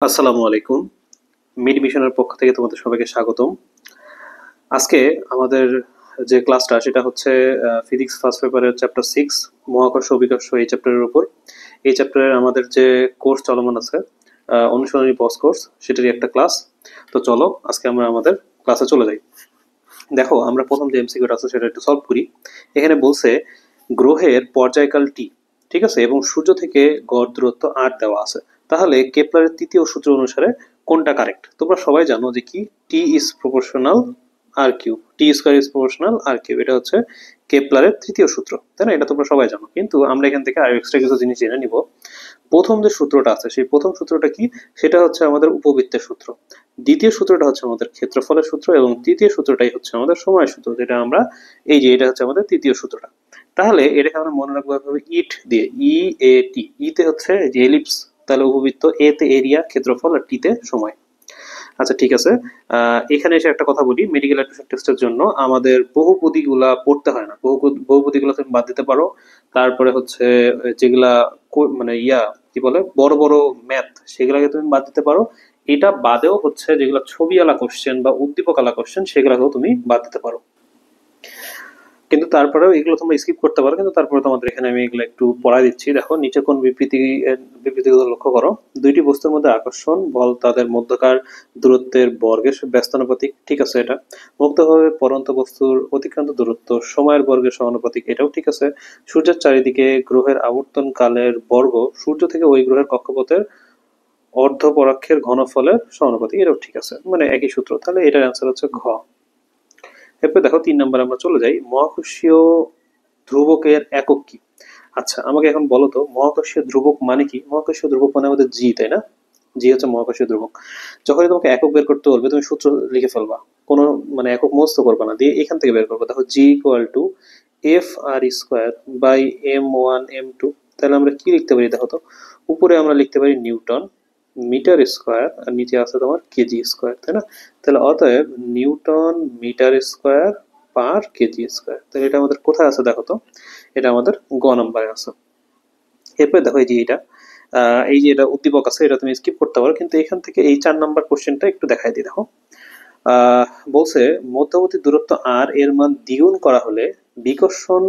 আসসালামু আলাইকুম। মিড মিশনের পক্ষ থেকে তোমাদের সবাইকে স্বাগতম। আজকে আমাদের যে ক্লাসটা সেটা হচ্ছে ফিজিক্স ফার্স্ট পেপারের চ্যাপ্টার 6 মহাকর্ষ অভিকর্ষ এই চ্যাপ্টারের উপর। এই চ্যাপ্টারের আমাদের যে কোর্স চলমান আছে অনুশীলনী পজ কোর্স, সেটারই একটা ক্লাস। তো চলো আজকে আমরা আমাদের ক্লাসে চলে যাই। দেখো, আমরা প্রথম যে এমসিকিউটা আছে সেটা একটু সলভ করি। এখানে বলছে গ্রহের পর্যায়কাল টি, ঠিক আছে, এবং সূর্য থেকে গড় দূরত্ব আর দেওয়া আছে। তাহলে কেপলারের তৃতীয় সূত্র অনুসারে কোনটা কারেক্ট? তোমরা সবাই জানো যে কি, T is proportional R cube, T square is proportional R cube, এটা হচ্ছে কেপলারের তৃতীয় সূত্র, তাই না? এটা তোমরা সবাই জানো, কিন্তু আমরা এখান থেকে আরো এক্সট্রা কিছু জিনিস জেনে নিব। প্রথম যে সূত্রটা আছে সেই প্রথম সূত্রটা কি? সেটা হচ্ছে আমাদের উপবৃত্তের সূত্র। দ্বিতীয় সূত্রটা হচ্ছে আমাদের ক্ষেত্রফলের সূত্র, এবং তৃতীয় সূত্রটাই হচ্ছে আমাদের সময় সূত্র, যেটা আমরা এই যে এটা হচ্ছে আমাদের তৃতীয় সূত্রটা। তাহলে এটাকে আমরা মনে রাখবো এভাবে, ইট দিয়ে, ই এ টি। ইতে হচ্ছে যে এলিপস, তাহলে উপবৃত্ত, এ তে এরিয়া ক্ষেত্রফল, আর টি তে সময়। আচ্ছা ঠিক আছে। এখানে এসে একটা কথা বলি, মেডিকেল অ্যাডমিশন টেস্টের জন্য আমাদের বহুপদীগুলা পড়তে হয় না। বহুপদীগুলো তুমি বাদ দিতে পারো। তারপরে হচ্ছে যেগুলা মানে কি বলে, বড় বড় ম্যাথ, সেগুলাকে তুমি বাদ দিতে পারো। এটা বাদেও হচ্ছে যেগুলো ছবি আলা কোশ্চেন বা উদ্দীপক আলা কোশ্চেন, সেগুলাকেও তুমি বাদ দিতে পারো। কিন্তু তারপরেও এগুলো তোমরা স্কিপ করতে পারো, কিন্তু তারপরে তোমাদের এখানে আমি এগুলো একটু পড়াই দিচ্ছি। দেখো নিচে কোন বিবৃতিগুলো লক্ষ্য করো। দুইটি বস্তুর মধ্যে আকর্ষণ বল তাদের মধ্যকার দূরত্বের বর্গের ব্যস্তানুপাতিক, ঠিক আছে এটা। মুক্তভাবে পড়ন্ত বস্তুর অতিক্রান্ত দূরত্ব সময়ের বর্গের সমানুপাতিক, এটাও ঠিক আছে। সূর্যের চারিদিকে গ্রহের আবর্তন কালের বর্গ সূর্য থেকে ওই গ্রহের কক্ষপথের অর্ধপরাক্ষের ঘনফলের সমানুপাতিক, এটাও ঠিক আছে, মানে একই সূত্র। তাহলে এটার অ্যান্সার হচ্ছে ঘ। এরপর দেখো 3 নম্বর আমরা চলে যাই, মহাকর্ষীয় ধ্রুবকের একক কি? আচ্ছা আমাকে এখন বলো তো, মহাকর্ষীয় ধ্রুবক মানে কি? মহাকর্ষীয় ধ্রুবক মানে আমাদের জি, তাই না? জি হচ্ছে মহাকর্ষীয় ধ্রুবক। যখনই তোমাকে একক বের করতে বলবে, তুমি সূত্র লিখে ফেলবা, কোনো মানে একক মুখস্থ করবা না, দিয়ে এখান থেকে বের করবো। দেখো G equal to F R square by m1 m2। তাহলে আমরা কি লিখতে পারি দেখো তো, উপরে আমরা লিখতে পারি নিউটন মিটার স্কোয়ার, আর নিচে আছে তোমার কেজি স্কোয়ার, তাই না? তাহলে অতএব newton metre square per kg square. তাহলে এটা আমাদের কোথায় আছে দেখো তো, এটা আমাদের গ নম্বরে আছে। এরপরে দেখো এই যে এটা উদ্দীপক আছে, এটা তুমি স্কিপ করতে পারো, কিন্তু এখান থেকে এই 4 নম্বর কোশ্চেনটা একটু দেখাই দিই। দেখো বলছে মধ্যবর্তী দূরত্ব আর এর মান দ্বিগুণ করা হলে বিকর্ষণ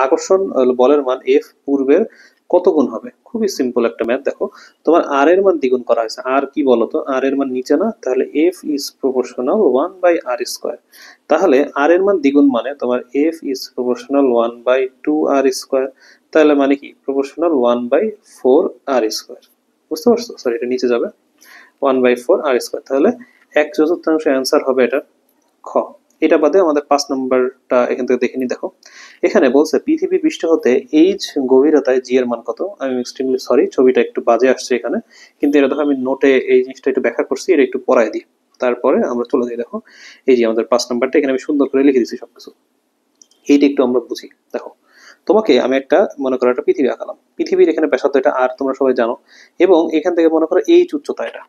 আকর্ষণ বলের মান এফ পূর্বের কত গুণ হবে? খুবই সিম্পল একটা ম্যাথ। দেখো তোমার আর এর মান দ্বিগুণ করা হয়েছে, আর কি বলতো, আর এর মান নিচে না, তাহলে এফ ইজ প্রপোর্শনাল 1/r²। তাহলে আর এর মান দ্বিগুণ মানে তোমার এফ ইজ প্রপোর্শনাল 1/2r²। তাহলে মানে কি, প্রপোর্শনাল 1/4r²। বুঝতে পারছো? সরি, এটা নিচে যাবে 1/4r²। তাহলে 1/4 অ্যান্সার হবে এটা খ। এটা বাদে আমাদের 5 নম্বরটা এখান থেকে দেখে নি। দেখো এখানে বলছে পৃথিবী পৃষ্ঠ হতে এইচ গভীরতায় জি এর মান কত? আমি এক্সট্রিমলি সরি, ছবিটা একটু বাজে আসছে এখানে, কিন্তু এটা দেখো আমি নোটে এই জিনিসটা একটু ব্যাখ্যা করছি, এটা একটু পড়াই দিই, তারপরে আমরা চলে যাই। দেখো এই যে আমাদের 5 নম্বরটা এখানে আমি সুন্দর করে লিখে দিচ্ছি সবকিছু, এইটা একটু আমরা বুঝি। দেখো তোমাকে আমি একটা, মনে করো একটা পৃথিবী আঁকালাম, পৃথিবীর এখানে ব্যাসার্ধ এটা আর, তোমরা সবাই জানো, এবং এখান থেকে মনে করো এইচ উচ্চতা এটা,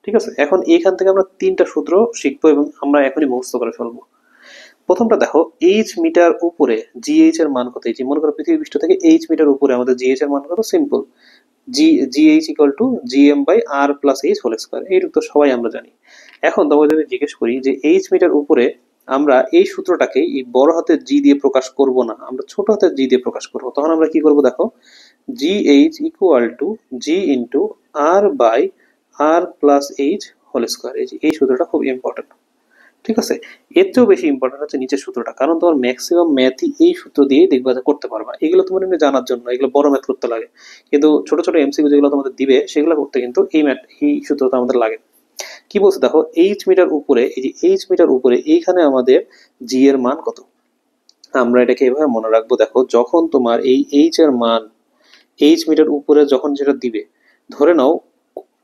ঠিক আছে। এখন এখান থেকে আমরা 3টা সূত্র শিখবো এবং আমরা এখনই মুখস্থ করে ফেলবো। প্রথমটা দেখো, এইচ মিটার উপরে জিএইচ এর মান কত? এই যে মনে করো পৃথিবী পৃষ্ঠ থেকে এইচ মিটার উপরে আমাদের জিএইচ এর মান কত? Simple, g h equal to GM by R plus H whole square. এইটুকু তো সবাই আমরা জানি। এখন তোমাকে যদি জিজ্ঞেস করি যে এইচ মিটার উপরে আমরা এই সূত্রটাকে এই বড় হাতের জি দিয়ে প্রকাশ করব না, আমরা ছোট হাতের জি দিয়ে প্রকাশ করব, তখন আমরা কি করব দেখো, g h equal to g into R by R plus H whole square. এই সূত্রটা খুব ইম্পর্টেন্ট, ঠিক আছে। এর চেয়েও বেশি ইম্পর্টেন্ট হচ্ছে নিচের সূত্রটা, কারণ তোমার ম্যাক্সিমাম ম্যাথই এই সূত্র দিয়েই দেখবা যে করতে পারবা। এগুলো তোমার এমনি জানার জন্য, এগুলো বড় ম্যাথ করতে লাগে, কিন্তু ছোট ছোট এমসিকিউ যেগুলো তোমাদের দিবে সেগুলো করতে কিন্তু এই সূত্রটা আমাদের লাগে। কি বলছে দেখো, এইচ মিটার উপরে, এই যে এইচ মিটার উপরে এইখানে আমাদের জি এর মান কত? আমরা এটাকে এভাবে মনে রাখবো। দেখো যখন তোমার এই এইচ এর মান এইচ মিটার উপরে যখন যেটা দিবে, ধরে নাও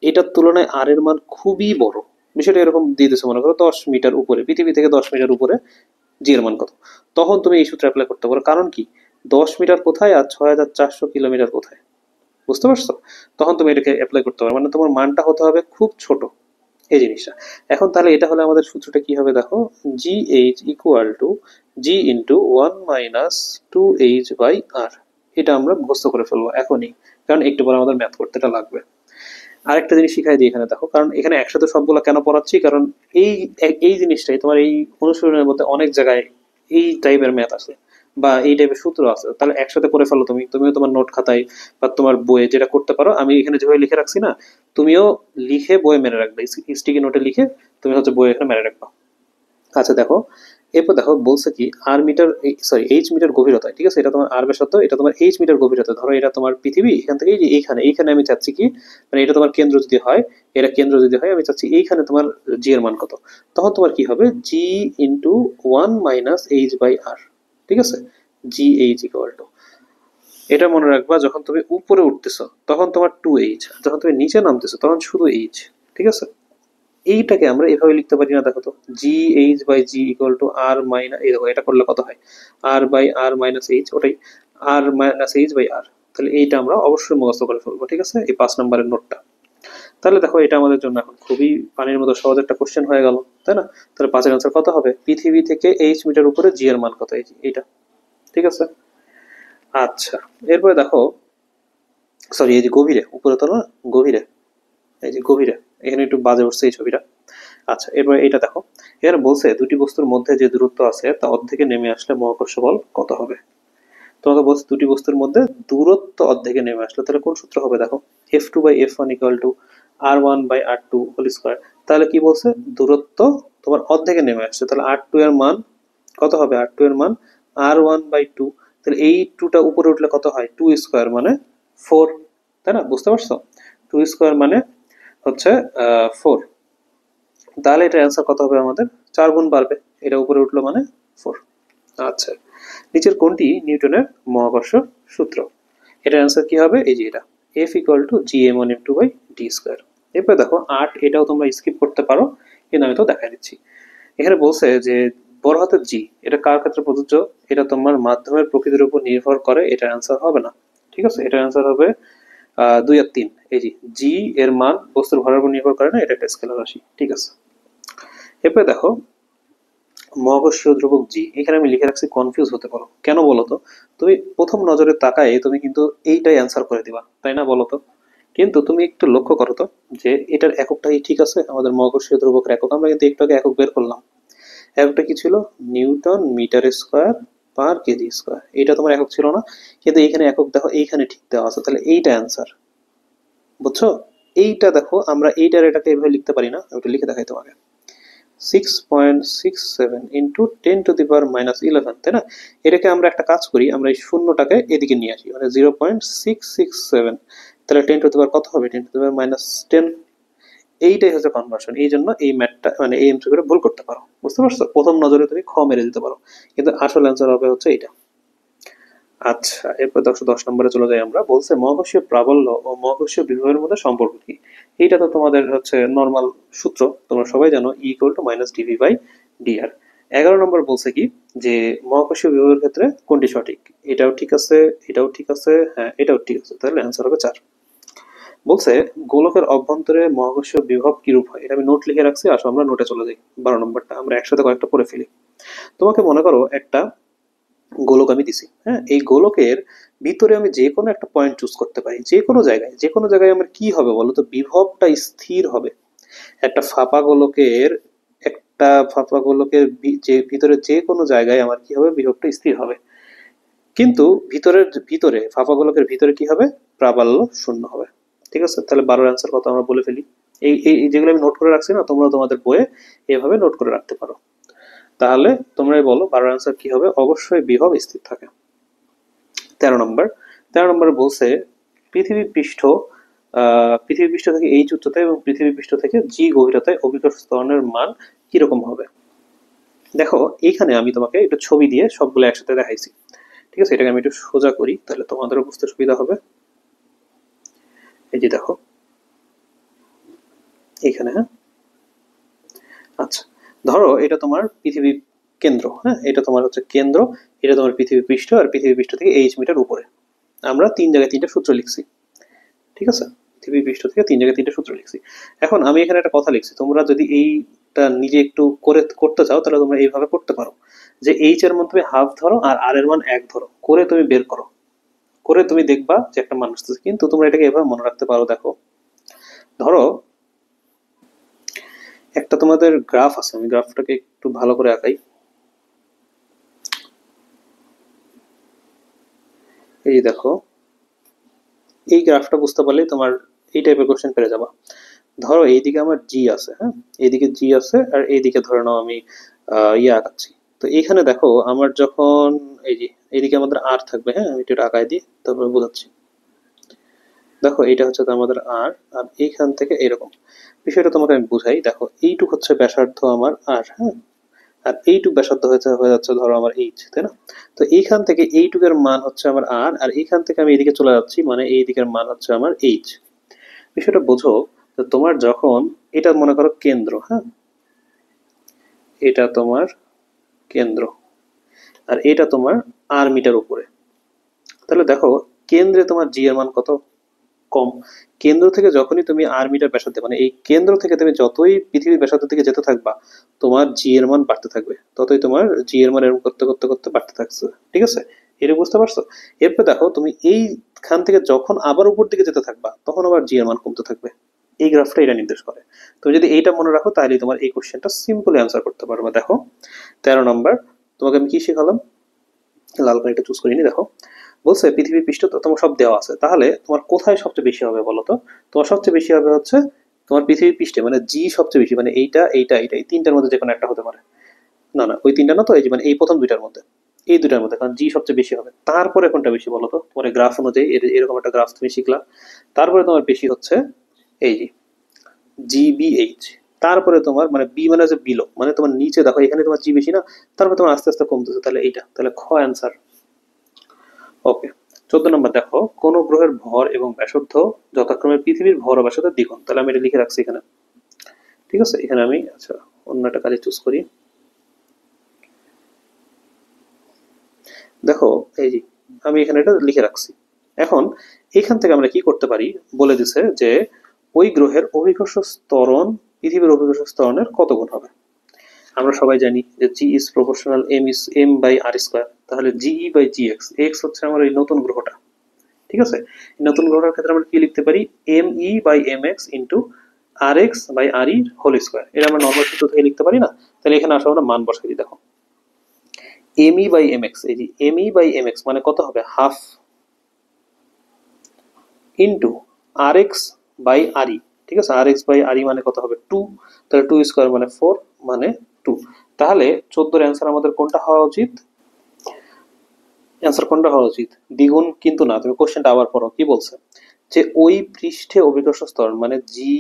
এটার তুলনায় আর এর মান খুবই বড়, বিষয়টা এরকম দিয়ে দিচ্ছে, মনে করো 10 মিটার উপরে, পৃথিবী থেকে 10 মিটার উপরে জি এর মান কত, তখন তুমি এই সূত্র অ্যাপ্লাই করতে পারো। কারণ কি, 10 মিটার কোথায় আর 6400 কিলোমিটার কোথায়, বুঝতে পারছো? তখন তুমি এটাকে অ্যাপ্লাই করতে পারো, মানে তোমার মানটা হতে হবে খুব ছোট, এই জিনিসটা। এখন তাহলে এটা হলে আমাদের সূত্রটা কি হবে দেখো, g h equal to g into 1 - 2h/r। এটা আমরা মুখস্থ করে ফেলবো এখনই, কারণ একটু পরে আমাদের ম্যাথ করতেটা লাগবে। আরেকটা জিনিস শিখাই দিই এখানে দেখো, কারণ এখানে একসাথে সবগুলো কেন পড়াচ্ছি, কারণ এই এই জিনিসটাই তোমার এই অনুশীলনের মধ্যে অনেক জায়গায় এই টাইপের ম্যাথ আছে বা এই টাইপের সূত্র আছে, তাহলে একসাথে করে ফেলো। তুমিও তোমার নোট খাতায় বা তোমার বইয়ে যেটা করতে পারো, আমি এখানে যেভাবে লিখে রাখছি না, তুমিও লিখে বইয়ে মেরে রাখবে, স্টিকি নোটে লিখে তুমি হচ্ছে বইয়ে এখানে মেরে রাখবা। আচ্ছা দেখো, এরপর দেখো বলছে কি আর মিটার, সরি এইচ মিটার গভীরতা, ঠিক আছে, এটা তোমার আর ব্যাসার্ধ, এটা তোমার এইচ মিটার গভীরতা। ধরো এটা তোমার পৃথিবী, এখান থেকে এই যে এইখানে এইখানে আমি চাচ্ছি কি, মানে এটা তোমার কেন্দ্র যদি হয়, এটা কেন্দ্র যদি হয়, আমি চাচ্ছি এইখানে তোমার জি এর মান কত, তখন তোমার কি হবে, জি ইন্টু 1 - h/r, ঠিক আছে, জি এইচ ইকুয়াল টু, এটা মনে রাখবা, যখন তুমি উপরে উঠতেছো তখন তোমার 2h, যখন তুমি নিচে নামতেছো তখন শুধু h, ঠিক আছে। এইটাকে আমরা এভাবে লিখতে পারি না, দেখো তো, g h by G equal to r minus, এই দেখো এটা করলে কত হয়, r by r minus h, ওটাই r minus h by r. তাহলে এইটা আমরা অবশ্যই মুখস্থ করে ফেলবো, ঠিক আছে, এই 5 নম্বরের নোটটা। তাহলে দেখো এটা আমাদের জন্য এখন খুবই পানির মতো সহজ একটা কোশ্চেন হয়ে গেল, তাই না? তাহলে 5-এর আনসার কত হবে, পৃথিবী থেকে এইচ মিটার উপরে জি এর মান কত, এইটা, ঠিক আছে। আচ্ছা, এরপরে দেখো, সরি এই যে গভীরে, উপরে তো না, গভীরে, এই যে গভীরে, এখানে একটু বাজে উঠছে এই ছবিটা। আচ্ছা, এরপর এটা দেখো, এর বলছে দুটি বস্তুর মধ্যে যে দূরত্ব আছে তা অর্ধেকে নেমে আসলে মহাকর্ষ বল কত হবে। তোমাকে বলছে দুটি বস্তুর মধ্যে দূরত্ব অর্ধেকে নেমে আসলে, তাহলে কোন সূত্র হবে দেখো, F2/F1 equal to R1/R2 whole square. তাহলে কি বলছে, দূরত্ব তোমার অর্ধেকে নেমে আসছে, তাহলে R2 এর মান কত হবে, R2 এর মান R1/2। তাহলে এই 2টা উপরে উঠলে কত হয়, 2 স্কয়ার মানে 4, তাই না, বুঝতে পারছো, 2 স্কয়ার মানে হচ্ছে 4। তাহলে এটার অ্যান্সার কত হবে আমাদের, 4 গুণ বাড়বে, এটা উপরে উঠলো মানে 4। আচ্ছা, নিচের কোনটি নিউটনের মহাকর্ষ সূত্র, এটার অ্যান্সার কি হবে, এই যে এটা, F equal to gm1m2/d square. এরপরে দেখো 8, এটাও তোমরা স্কিপ করতে পারো, কিন্তু আমি তো দেখাই দিচ্ছি। এখানে বলছে যে বড় হাতের জি, এটা কার ক্ষেত্রে প্রযোজ্য, এটা তোমার মাধ্যমের প্রকৃতির উপর নির্ভর করে, এটার অ্যান্সার হবে না, ঠিক আছে, এটার অ্যান্সার হবে 2 আর 3। এই যে জি এর মান বস্তুর ভরের উপর নির্ভর করে না, এটা একটা স্কেলার রাশি, ঠিক আছে। এরপরে দেখো মহাকর্ষীয় ধ্রুবক জি, এখানে আমি লিখে রাখছি, কনফিউজ হতে পারো কেন বলো তো, তুমি প্রথম নজরে তাকায় তুমি কিন্তু এইটাই অ্যান্সার করে দিবা, তাই না বলো তো, কিন্তু তুমি একটু লক্ষ্য করো তো যে এটার এককটাই ঠিক আছে, আমাদের মহাকর্ষীয় ধ্রুবকের একক আমরা কিন্তু একটু আগে একক বের করলাম, এককটা কি ছিল, newton metre square per kg square, এটা তোমার একক ছিল না, কিন্তু এইখানে একক দেখো, এইখানে ঠিক দেওয়া আছে, তাহলে এইটা অ্যান্সার, বুঝছো। এইটা দেখো, আমরা এইটার এটাকে এভাবে লিখতে পারি না, ওটা লিখে দেখাই তোমাকে, 6.67 ইন্টু 10⁻11, তাই না। এটাকে আমরা একটা কাজ করি, আমরা এই শূন্যটাকে এদিকে নিয়ে আসি, মানে 0.667, তাহলে 10 কত হবে, 10⁻10। এইটাই হচ্ছে কনভার্সন, এই জন্য এই ম্যাথটা মানে এই এমসি করে ভুল করতে পারো, বুঝতে পারছো, প্রথম নজরে তুমি খ মেরে দিতে পারো, কিন্তু আসল অ্যান্সার হবে হচ্ছে এইটা। আচ্ছা, এরপর 10 নম্বরে চলে যাই আমরা, বলছে মহাকর্ষীয় প্রাবল্য ও মহাকর্ষীয় বিভবের মধ্যে সম্পর্ক কি। এইটা তো তোমাদের হচ্ছে নর্মাল সূত্র, তোমরা সবাই জানো, E = -dv/dr। 11 নম্বর বলছে কি, যে মহাকর্ষীয় বিভবের ক্ষেত্রে কোনটি সঠিক, এটাও ঠিক আছে, এটাও ঠিক আছে, হ্যাঁ এটাও ঠিক আছে, তাহলে অ্যান্সার হবে 4। বলছে গোলকের অভ্যন্তরে মহাকর্ষীয় বিভব কিরূপ হয়, এটা আমি নোট লিখে রাখছি, আসো আমরা নোটে চলে যাই। 12 নম্বরটা আমরা একসাথে কয়েকটা পড়ে ফেলি। তোমাকে মনে করো একটা গোলক আমি দিছি, হ্যাঁ, এই গোলকের ভিতরে আমি যে কোনো একটা পয়েন্ট চুজ করতে পারি, যে কোনো জায়গায়, যে কোনো জায়গায় আমার কি হবে বলো তো, বিভবটা স্থির হবে। একটা ফাঁপা গোলকের, যে ভিতরে যে কোনো জায়গায় আমার কি হবে, বিভবটা স্থির হবে, কিন্তু ভিতরে ফাঁপা গোলকের ভিতরে কি হবে, প্রাবল্য শূন্য হবে, ঠিক আছে। তাহলে 12-এর অ্যান্সার কত আমরা বলে ফেলি, এই যেগুলো আমি নোট করে রাখছি না, তোমরা তোমাদের বইয়ে এভাবে নোট করে রাখতে পারো। তাহলে তোমরাই বলো 12-এর অ্যান্সার কি হবে, অবশ্যই বিভব স্থির থাকে। 13 নম্বর, 13 নম্বরে বলছে পৃথিবী পৃষ্ঠ পৃথিবী পৃষ্ঠ থেকে এইচ উচ্চতায় এবং পৃথিবী পৃষ্ঠ থেকে জি গভীরতায় অভিকর্ষ ত্বরণের মান কিরকম হবে। দেখো এইখানে আমি তোমাকে একটু ছবি দিয়ে সবগুলো একসাথে দেখাইছি, ঠিক আছে, এটাকে আমি একটু সোজা করি তাহলে তোমাদেরও বুঝতে সুবিধা হবে। এই যে দেখো এইখানে, হ্যাঁ, আচ্ছা, ধরো এটা তোমার পৃথিবী কেন্দ্র, হ্যাঁ, এটা তোমার হচ্ছে কেন্দ্র, এটা তোমার পৃথিবী পৃষ্ঠ, আর পৃথিবী পৃষ্ঠ থেকে এইচ মিটার উপরে। আমরা 3 জায়গায় 3টা সূত্র লিখছি, ঠিক আছে, পৃথিবী পৃষ্ঠ থেকে 3 জায়গায় 3টা সূত্র লিখছি। এখন আমি এখানে একটা কথা লিখছি, তোমরা যদি এইটা নিজে একটু করতে চাও তাহলে তোমরা এইভাবে করতে পারো, যে এইচ এর মান তুমি হাফ ধরো আর আর এর মান 1 ধরো, করে তুমি বের করো, করে তুমি দেখবা যে একটা মান আসতেছে। কিন্তু তোমরা এটাকে এভাবে মনে রাখতে পারো, দেখো ধরো একটা তোমাদের গ্রাফ আছে, আমি গ্রাফটাকে একটু ভালো করে আঁকাই। এই দেখো, এই গ্রাফটা বুঝতে পারলেই তোমার এই টাইপের কোশ্চেন পেরে যাবা। ধরো এইদিকে আমার জি আছে, হ্যাঁ, এইদিকে জি আছে, আর এইদিকে ধরে নাও আমি ইয়ে আঁকাচ্ছি। তো এইখানে দেখো আমার যখন এই যে এইদিকে আমাদের আর থাকবে, হ্যাঁ, আমি এটা আঁকাই দিই তারপরে বোঝাচ্ছি। দেখো এইটা হচ্ছে তো আমাদের আর, আর এইখান থেকে এরকম বিষয়টা তোমাকে আমি বুঝাই। দেখো এইটুক হচ্ছে ব্যাসার্ধ আমার আর, হ্যাঁ, আর এইটুক ব্যাসার্ধ হয়ে যাচ্ছে ধরো আমার এইচ, তাই না? তো এইখান থেকে এইটুকের মান হচ্ছে আমার আর, আর এইখান থেকে আমি এদিকে চলে যাচ্ছি, মানে এই দিকের মান হচ্ছে আমার এইচ। বিষয়টা বোঝো। তো তোমার যখন এটা মনে করো কেন্দ্র, হ্যাঁ, এটা তোমার কেন্দ্র, আর এটা তোমার আর মিটার উপরে। তাহলে দেখো কেন্দ্রে তোমার জি এর মান কত? কম। কেন্দ্র থেকে যখনই তুমি আর মিটার ব্যাসার্ধে, মানে এই কেন্দ্র থেকে তুমি যতই পৃথিবীর ব্যাসার্ধের দিকে যেতে থাকবা, তোমার জি এর মান বাড়তে থাকবে, ততই তোমার জি এর মান এরকম করতে করতে করতে বাড়তে থাকছে। ঠিক আছে, এটা বুঝতে পারছো? এরপর দেখো তুমি এইখান থেকে যখন আবার উপর দিকে যেতে থাকবা, তখন আবার জি এর মান কমতে থাকবে। এই গ্রাফটা এটা নির্দেশ করে। তুমি যদি এইটা মনে রাখো তাহলে তোমার এই কোশ্চেনটা সিম্পলি অ্যান্সার করতে পারবে। দেখো 13 নম্বর, তোমাকে আমি কি শেখালাম? লাল কালিটা চুজ করিনি। দেখো বলছে পৃথিবীর পৃষ্ঠ তো তোমার সব দেওয়া আছে, তাহলে তোমার কোথায় সবচেয়ে বেশি হবে বলো তো? তোমার সবচেয়ে বেশি হবে হচ্ছে তোমার পৃথিবীর পৃষ্ঠে, মানে জি সবচেয়ে বেশি, মানে এইটা এইটা এইটা এই তিনটার মধ্যে যে কোনো একটা হতে পারে। না না, ওই তিনটা না তো, এই যে মানে এই প্রথম দুইটার মধ্যে, এই দুইটার মধ্যে, কারণ জি সবচেয়ে বেশি হবে। তারপরে কোনটা বেশি বলো তো? তোমার গ্রাফ অনুযায়ী এরকম একটা গ্রাফ তুমি শিখলা, তারপরে তোমার বেশি হচ্ছে এই যে জিবিএইচ। তারপরে তোমার মানে বি মানে হচ্ছে বিলো, মানে তোমার নিচে দেখো এখানে তোমার জি বেশি না, তারপরে তোমার আস্তে আস্তে কমতেছে, তাহলে এইটা, তাহলে খ অ্যান্সার। ওকে। 14 নম্বর, দেখো কোন গ্রহের ভর এবং ব্যাসার্ধ যথাক্রমে পৃথিবীর ভর ও ব্যাসার্ধের দ্বিগুণ। তাহলে আমি এটা লিখে রাখছি এখানে। ঠিক আছে, এখানে আমি আচ্ছা অন্য একটা কালি চুজ করি। দেখো এই যে আমি এখানে এটা লিখে রাখছি। এখন এইখান থেকে আমরা কি করতে পারি, বলে দিছে যে ওই গ্রহের অভিকর্ষ ত্বরণ পৃথিবীর অভিকর্ষ ত্বরণের কত গুণ হবে। আমরা সবাই জানি যে G is proportional M by R square. তাহলে G E by G X, X হচ্ছে আমার এই নতুন গ্রহটা। ঠিক আছে, নতুন গ্রহটার ক্ষেত্রে আমরা কি লিখতে পারি? M E by M x into R x by R e whole square. এটা আমরা নর্মাল সূত্র থেকে লিখতে পারি না? তাহলে এখানে আসলে আমরা মান বসাই দিই। দেখো M E by M X, এই যে M E by M X মানে কত হবে? Half into R x by R E. ঠিক আছে, আর এক্স বাই আর ই মানে কত হবে? 2। তাহলে 2 স্কোয়ার মানে 4, মানে 2। তাহলে 14 অ্যান্সার আমাদের কোনটা হওয়া উচিত? অ্যান্সার কোনটা হওয়া উচিত? দ্বিগুণ কিন্তু না, তুমি কোশ্চেনটা আবার পড়ো কি বলছে। যে ওই পৃষ্ঠে অভিকর্ষ স্তরণ মানে জি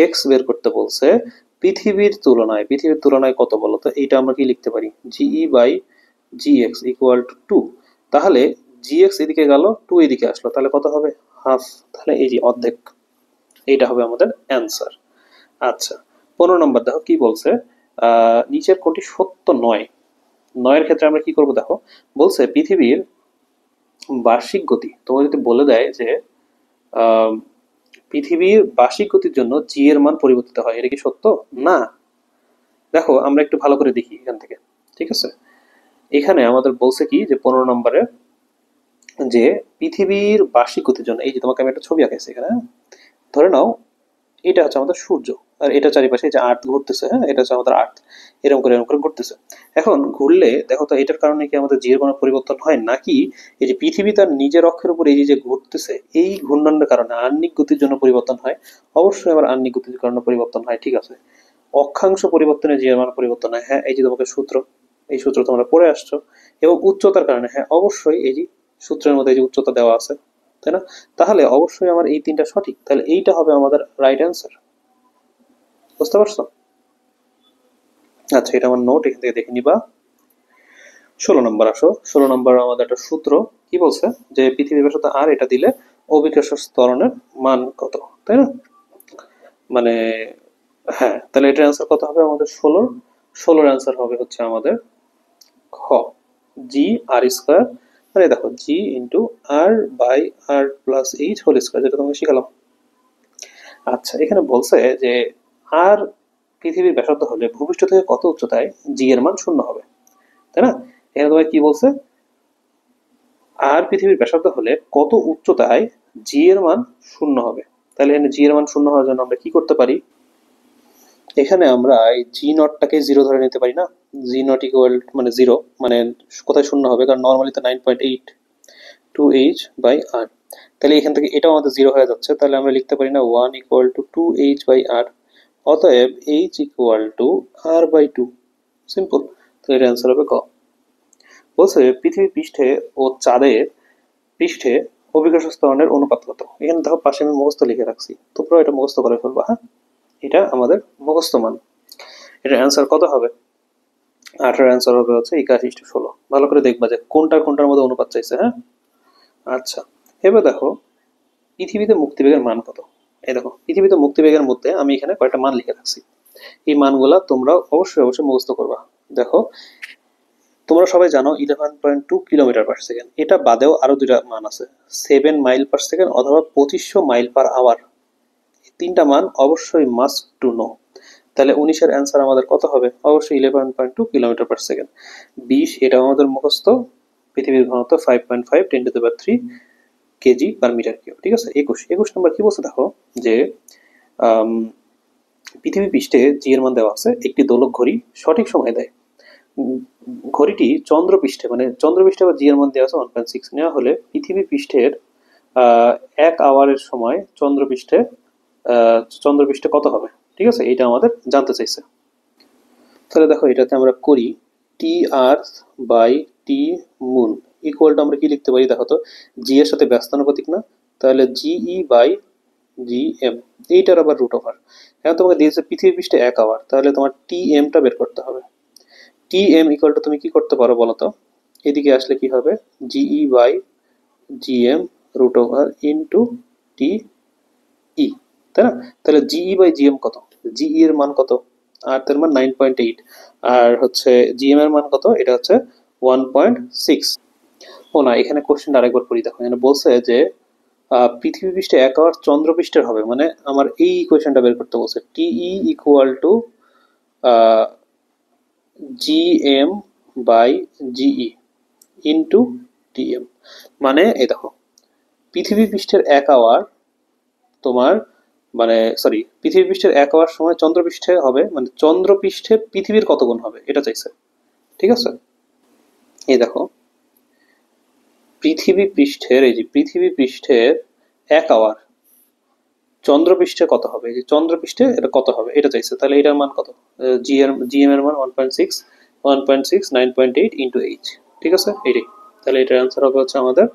এক্স বের করতে বলছে পৃথিবীর তুলনায়। পৃথিবীর তুলনায় কত বলো তো? এইটা আমরা কি লিখতে পারি? G e by G x equal to 2। তাহলে জি এক্স এদিকে গেল, 2 এদিকে আসলো, তাহলে কত হবে? হাফ। তাহলে এই যে অর্ধেক, এইটা হবে আমাদের অ্যান্সার। আচ্ছা 15 নম্বর, দেখো কি বলছে। নিচের কোনটি সত্য নয়? নয়ের ক্ষেত্রে আমরা কি করব দেখো। বলছে পৃথিবীর বার্ষিক গতি, তোমার যদি বলে দেয় যে আহ, পৃথিবীর বার্ষিক গতির জন্য জি এর মান পরিবর্তিত হয়, এটা কি সত্য? না। দেখো আমরা একটু ভালো করে দেখি এখান থেকে। ঠিক আছে, এখানে আমাদের বলছে কি যে 15 নম্বরে যে পৃথিবীর বার্ষিক গতির জন্য, এই যে তোমাকে আমি একটা ছবি আঁকাইছি এখানে, হ্যাঁ? ধরে নাও এটা হচ্ছে আমাদের সূর্য, আর এটা চারিপাশে যে আর্থ ঘুরতেছে, হ্যাঁ, এটা হচ্ছে আমাদের আর্থ, এরকম করে ঘুরতেছে। এখন ঘুরলে দেখো তো এটার কারণে কি আমাদের জি এর কোনো পরিবর্তন হয় নাকি এই যে পৃথিবী তার নিজের অক্ষের উপর এই যে ঘুরতেছে এই ঘূর্ণনের কারণে আহ্নিক গতির জন্য পরিবর্তন হয়? অবশ্যই আবার আহ্নিক গতির কারণে পরিবর্তন হয়। ঠিক আছে, অক্ষাংশ পরিবর্তনে জি এর মান পরিবর্তন হয়, হ্যাঁ, এই যে তোমাকে সূত্র, এই সূত্র তোমরা পড়ে আসছো। এবং উচ্চতার কারণে, হ্যাঁ অবশ্যই, এই যে সূত্রের মধ্যে এই যে উচ্চতা দেওয়া আছে, তাই না? তাহলে অবশ্যই আমার এই তিনটা সঠিক, তাহলে এইটা হবে আমাদের রাইট অ্যান্সার। বুঝতে পারছো? আচ্ছা এটা আমার নোট, এখান থেকে দেখে নিবা। 16 নম্বর, আসো 16 নম্বর আমাদের একটা সূত্র কি বলছে যে পৃথিবীর ব্যাসার্ধ আর, এটা দিলে অভিকর্ষ ত্বরণের মান কত, তাই না? মানে হ্যাঁ, তাহলে এটার অ্যান্সার কত হবে আমাদের? 16। 16 অ্যান্সার হবে হচ্ছে আমাদের খ, জি আর স্কোয়ার। মানে দেখো G into R by R plus H whole square, যেটা তোমাকে শিখালাম। আচ্ছা এখানে বলছে যে আর পৃথিবীর ব্যাসার্ধ হলে ভূপৃষ্ঠ থেকে কত উচ্চতায় জি এর মান 0 হবে, তাই না? এখানে তোমায় কি বলছে? আর পৃথিবীর ব্যাসার্ধ হলে কত উচ্চতায় জি এর মান 0 হবে। তাহলে এখানে জি এর মান শূন্য হওয়ার জন্য আমরা কি করতে পারি, এখানে আমরা এই জি নটটাকে জিরো ধরে নিতে পারি না। জি নট ইকুয়াল মানে জিরো, মানে কোথায় শূন্য হবে, কারণ নর্মালি তো 9.82h/r। তাহলে এখান থেকে এটাও আমাদের জিরো হয়ে যাচ্ছে, তাহলে আমরা লিখতে পারি না 1 = 2h/r। অতএব h = r/2। সিম্পল। তো এর অ্যান্সার হবে ক। বলছে পৃথিবী পৃষ্ঠে ও চাঁদের পৃষ্ঠে অভিকর্ষ ত্বরণের অনুপাত কত। এখানে দেখো পাশে আমি মুখস্থ লিখে রাখছি, তোমরা এটা মুখস্থ করে ফেলবা। হ্যাঁ, এটা আমাদের মুখস্থ মান। এটার অ্যান্সার কত হবে? 8-এর অ্যান্সার হবে হচ্ছে 81:16। ভালো করে দেখবা যে কোনটার মধ্যে অনুপাত চাইছে। হ্যাঁ, আচ্ছা, এবার দেখো পৃথিবীতে মুক্তিবেগের মান কত। এই দেখো পৃথিবীতে মুক্তিবেগের মধ্যে আমি এখানে কয়েকটা মান লিখে রাখছি, এই মানগুলা তোমরা অবশ্যই মুখস্থ করবা। দেখো তোমরা সবাই জানো 11.2 কিলোমিটার পার সেকেন্ড, এটা বাদেও আরো দুইটা মান আছে, 7 মাইল পার সেকেন্ড অথবা 2500 মাইল পার আওয়ার। এই তিনটা মান অবশ্যই মাস্ট টু নো। তাহলে 19-এর অ্যান্সার আমাদের কত হবে? অবশ্যই 11.2 কিলোমিটার পার সেকেন্ড। 20 এটাও আমাদের মুখস্থ। পৃথিবীর ঘনত্ব 5.5 10⁻³ কেজি পার মিটার কিউব। ঠিক আছে। 21 নম্বর কি বলছে দেখো, যে পৃথিবী পৃষ্ঠে জি এর মান দেওয়া আছে, একটি দোলক ঘড়ি সঠিক সময় দেয়। ঘড়িটি চন্দ্রপৃষ্ঠে, মানে চন্দ্রপৃষ্ঠে বা জি এর মান দেওয়া আছে 1.6 নেওয়া হলে পৃথিবী পৃষ্ঠের 1 আওয়ারের সময় চন্দ্রপৃষ্ঠে কত হবে। ঠিক আছে, এটা আমাদের জানতে চাইছে। তাহলে দেখো এটাতে আমরা করি T earth by T moon equal to আমরা কি লিখতে পারি দেখো তো, জি এর সাথে ব্যস্তানুপাতিক না, তাহলে জিই বাই জি এম, এইটার আবার রুট ওভার। এখন তোমাকে দিয়েছে পৃথিবী পৃষ্ঠে 1 আওয়ার, তাহলে তোমার টি এমটা বের করতে হবে। টি এম ইকুয়াল টু তুমি কি করতে পারো বলো তো, এদিকে আসলে কি হবে, G E by G M root over into T E, তাই না? তাহলে জিই বাই জি এম কত, জিই এর মান কত, আর তার মান 9.8, আর হচ্ছে জিএম এর মান কত, এটা হচ্ছে 1.6। ও না, এখানে কোশ্চেনটা আরেকবার পড়ি। দেখো এখানে বলছে যে পৃথিবী পৃষ্ঠে 1 আওয়ার চন্দ্রপৃষ্ঠের হবে, মানে আমার এই ইকুয়েশনটা বের করতে বলছে, T E equal to GM by G E into T M. মানে এই দেখো পৃথিবী পৃষ্ঠের 1 আওয়ার তোমার, মানে সরি, পৃথিবী পৃষ্ঠের 1 আওয়ার সময় চন্দ্রপৃষ্ঠে হবে, মানে চন্দ্রপৃষ্ঠে পৃথিবীর কত গুণ হবে এটা চাইছে। ঠিক আছে, এই দেখো পৃথিবী পৃষ্ঠের 1 আওয়ার চন্দ্রপৃষ্ঠে কত হবে, এই যে চন্দ্রপৃষ্ঠে এটা কত হবে এটা চাইছে। তাহলে এটার মান কত, জিএম এর মান 1.6 9.8 ইন্টু এইচ। ঠিক আছে, এটাই। তাহলে এটার অ্যান্সার হবে হচ্ছে আমাদের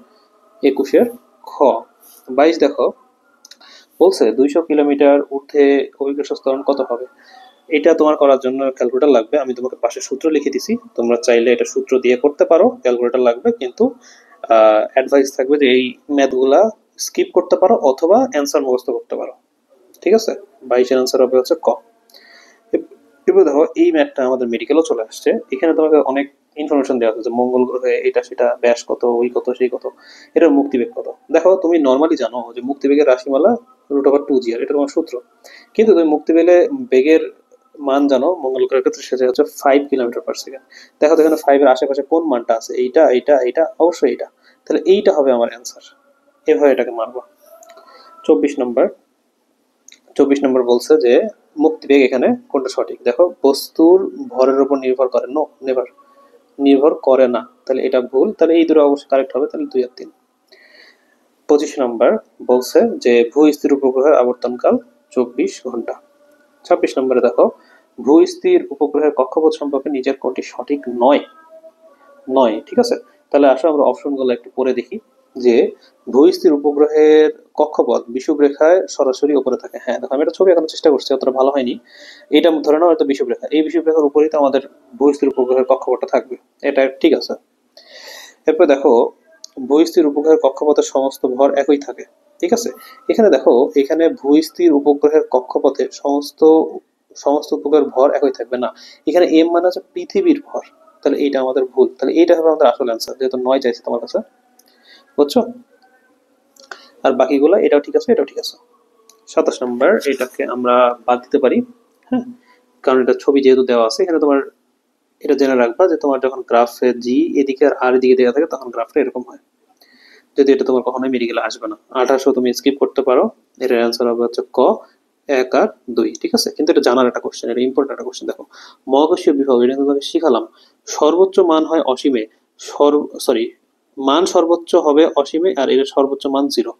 21-এর খ। 22 দেখো বলছে 200 কিলোমিটার ঊর্ধ্বে অভিকর্ষ ত্বরণ কত হবে। এটা তোমার করার জন্য ক্যালকুলেটর লাগবে, আমি তোমাকে পাশে সূত্র লিখে দিছি, তোমরা চাইলে এটা সূত্র দিয়ে করতে পারো, ক্যালকুলেটর লাগবে কিন্তু অ্যাডভাইস থাকবে যে এই ম্যাথগুলা স্কিপ করতে পারো অথবা অ্যান্সার মুখস্থ করতে পারো। ঠিক আছে, 22-এর অ্যান্সার হবে হচ্ছে ক। এবার দেখো এই ম্যাথটা আমাদের মেডিকেলও চলে আসছে, এখানে তোমাকে অনেক ইনফরমেশন দেওয়া আছে যে মঙ্গল গ্রহে এটা সেটা, ব্যাস কত, ওই কত সেই কত, এটার মুক্তিবেগ কত। দেখো তুমি নর্মালি জানো যে মুক্তিবেগের রাশিমালা √2gr, এটা তোমার সূত্র, কিন্তু তুমি বেগের মান জানো মঙ্গল গ্রহের ক্ষেত্রে, সেটা হচ্ছে 5 কিলোমিটার পার সেকেন্ড। দেখো তো এখানে 5-এর আশেপাশে কোন মানটা আছে, এইটা অবশ্যই এইটা, তাহলে এইটা হবে আমার অ্যান্সার। এভাবে এটাকে মারবো। 24 নম্বর বলছে যে মুক্তিবেগ এখানে কোনটা সঠিক। দেখো বস্তুর ভরের উপর নির্ভর করে, নো নেভার, নির্ভর করে না, তাহলে এটা ভুল, তাহলে এই দুটো অবশ্যই কারেক্ট হবে, তাহলে 2 আর 3। 25 নম্বর বলছে যে ভূস্থির উপগ্রহের আবর্তনকাল 24 ঘন্টা। 26 নম্বরে দেখো ভূস্থির উপগ্রহের কক্ষপথ সম্পর্কে নিচের কোনটি সঠিক নয়। ঠিক আছে, তাহলে আসো আমরা অপশনগুলো একটু পড়ে দেখি। যে ভূস্থির উপগ্রহের কক্ষপথ বিষুবরেখায় সরাসরি উপরে থাকে। হ্যাঁ দেখো আমি একটা ছবি এখনো চেষ্টা করছি, অতটা ভালো হয়নি। এটা ধরে নাও হয়তো বিষুবরেখা, এই বিষুবরেখার উপরেই তো আমাদের ভূস্থির উপগ্রহের কক্ষপথটা থাকবে, এটা ঠিক আছে। এরপর দেখো ভূস্থির উপগ্রহের কক্ষপথের সমস্ত ভর একই থাকে। ঠিক আছে, এখানে দেখো এখানে ভূস্থির উপগ্রহের কক্ষপথে সমস্ত উপগ্রহের ভর একই থাকবে না, এখানে এম মানে হচ্ছে পৃথিবীর ভর, তাহলে এইটা আমাদের ভুল, তাহলে এইটা হবে আমাদের আসল অ্যান্সার, যেহেতু 9 চাইছে তোমার কাছে, বুঝছো? আর বাকিগুলো এটাও ঠিক আছে, এটাও ঠিক আছে। 27 নম্বর এটাকে আমরা বাদ দিতে পারি। হ্যাঁ, কারণ এটা ছবি যেহেতু দেওয়া আছে, এখানে তোমার এটা জেনে রাখবা যে তোমার যখন গ্রাফে জি এদিকে আর এদিকে দেওয়া থাকে তখন গ্রাফটা এরকম হয়। যদি এটা তোমার কখনোই মেডিকেলে আসবে না। 2800 তুমি স্কিপ করতে পারো, এটার অ্যান্সার হবে হচ্ছে ক 1 আর 2, ঠিক আছে? কিন্তু এটা জানার একটা কোশ্চেন, এটা ইম্পর্টেন্ট একটা কোশ্চেন। দেখো মহাকর্ষীয় বিভব, এটা কিন্তু তোমাকে শিখালাম, সর্বোচ্চ মান হয় অসীমে, সরি, মান সর্বোচ্চ হবে অসীমে, আর এর সর্বোচ্চ মান 0,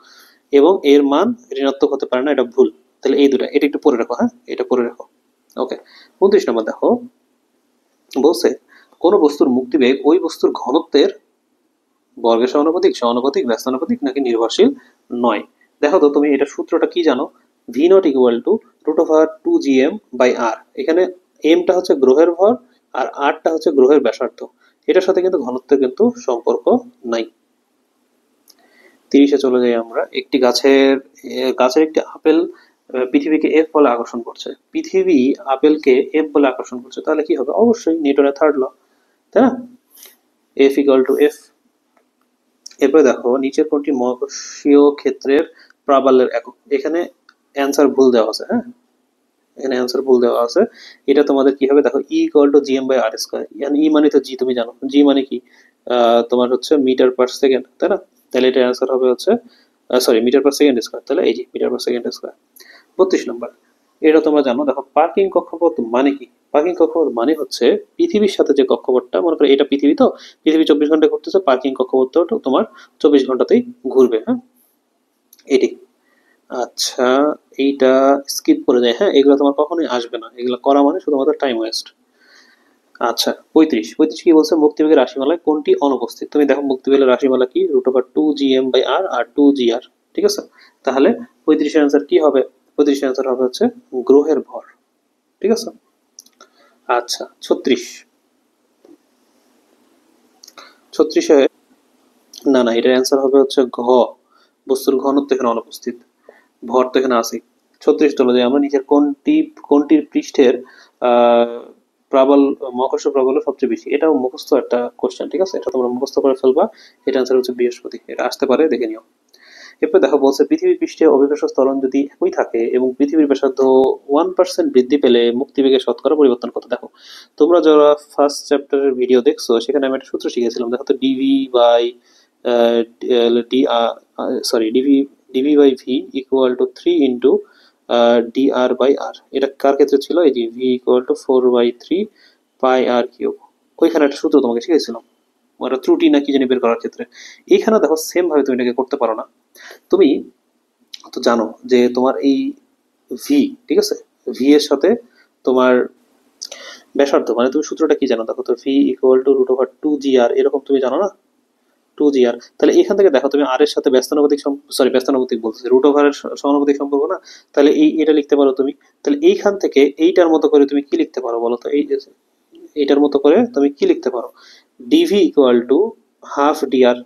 এবং এর মান ঋণাত্মক হতে পারে না, এটা ভুল। তাহলে এই দুটা, এটা একটু পড়ে রাখো, হ্যাঁ, এটা পড়ে রাখো। ওকে, 29 নম্বর দেখো, বলছে কোন বস্তুর মুক্তিবেগ ওই বস্তুর ঘনত্বের বর্গের সমানুপাতিক, সমানুপাতিক, ব্যস্তানুপাতিক নাকি নির্ভরশীল নয়। দেখো তো তুমি এটা সূত্রটা কি জানো? V not equal to root over 2gm by R. এখানে এমটা হচ্ছে গ্রহের ভর আর আরটা হচ্ছে গ্রহের ব্যাসার্ধ, এটার সাথে কিন্তু ঘনত্বের কিন্তু সম্পর্ক নাই। 30-এ চলে যাই আমরা। একটি গাছের একটি আপেল পৃথিবীকে এফ বলে আকর্ষণ করছে, পৃথিবী আপেলকে এফ বলে আকর্ষণ করছে, তাহলে কি হবে? অবশ্যই নিউটনের থার্ড ল, তাই না? F equal to F. এরপরে দেখো নিচের কোনটি মহাকর্ষীয় ক্ষেত্রের প্রাবল্যের একক। এখানে অ্যান্সার ভুল দেওয়া আছে, হ্যাঁ, এখানে অ্যান্সার ভুল দেওয়া আছে। এটা তোমাদের কি হবে? দেখো E equal to GM by R square. E মানে তো জি, তুমি জানো জি মানে কি? তোমার হচ্ছে মিটার পার সেকেন্ড, তাই না? তাহলে এটা অ্যান্সার হবে হচ্ছে, sorry, metre per second square, তাহলে এই যে metre per second square. 32 number, এটা তোমরা জানো। দেখো পার্কিং কক্ষপথ মানে কি? পার্কিং কক্ষপথ মানে হচ্ছে পৃথিবীর সাথে যে কক্ষপথটা, মনে করো এটা পৃথিবী, তো পৃথিবী 24 ঘন্টা ঘুরতেছে, পার্কিং কক্ষপথটাও তোমার 24 ঘন্টাতেই ঘুরবে, হ্যাঁ, এটি। আচ্ছা, এইটা স্কিপ করে যায়, হ্যাঁ, এগুলো তোমার কখনোই আসবে না, এগুলো করা মানে শুধুমাত্র টাইম ওয়েস্ট। আচ্ছা, 35 কি বলছে? মুক্তিবেগের রাশিমালায় কোনটি অনুপস্থিত? তুমি দেখো মুক্তিবেগের রাশিমালা কি? Root over 2gm by r আর 2gr, ঠিক আছে? তাহলে 35 এর অ্যান্সার কি হবে? 35 এর অ্যান্সার হবে হচ্ছে গ্রহের ভর, ঠিক আছে? আচ্ছা, 36 না না, এটার অ্যান্সার হবে হচ্ছে ঘ, বস্তুর ঘনত্ব এখানে অনুপস্থিত, ভর তো এখানে আছে। 36 চলে যায় আমরা। নিচের কোনটির পৃষ্ঠের আহ প্রবল, মহাকর্ষ প্রবল সবচেয়ে বেশি? এটাও মুখস্থ একটা কোশ্চেন, ঠিক আছে? এটা তোমরা মুখস্থ করে ফেলবা। এটা অ্যান্সার হচ্ছে বৃহস্পতি, এটা আসতে পারে, দেখে নিও। এরপর দেখো বলছে পৃথিবীর পৃষ্ঠে অভিকর্ষ ত্বরণ যদি একই থাকে এবং পৃথিবীর ব্যাসার্ধ 1% বৃদ্ধি পেলে মুক্তিবেগের শতকরা পরিবর্তন কত? দেখো তোমরা যারা ফার্স্ট চ্যাপ্টারের ভিডিও দেখছো, সেখানে আমি একটা সূত্র শিখেছিলাম। দেখো তো D V by D D V D V by V equal to 3 D R by R. এটা কার ক্ষেত্রে ছিল? এই যে V equal to 4/3 pi R cube. ওইখানে একটা সূত্র তোমাকে শিখেছিলাম, ওটা ত্রুটি না কি জানি বের করার ক্ষেত্রে। এইখানে দেখো সেম ভাবে তুমি এটাকে করতে পারো না। তুমি তো জানো যে তোমার এই ভি, ঠিক আছে, ভি এর সাথে তোমার ব্যাসার্ধ, মানে তুমি সূত্রটা কি জানো? দেখো তো v equal to root over 2gr, এরকম তুমি জানো না? 2gr। তাহলে এখান থেকে দেখো তুমি আর এর সাথে ব্যস্তানুপাতিক, সরি ব্যস্তানুপাতিক বলতেছি, রুট ওভারের সমানুপাতিক সম্পর্ক না, তাহলে এটা লিখতে পারো তুমি। তাহলে এইখান থেকে এইটার মতো করে তুমি কি লিখতে পারো বলো তো? এইটার মতো করে তুমি কি লিখতে পারো? D v equal to half d r,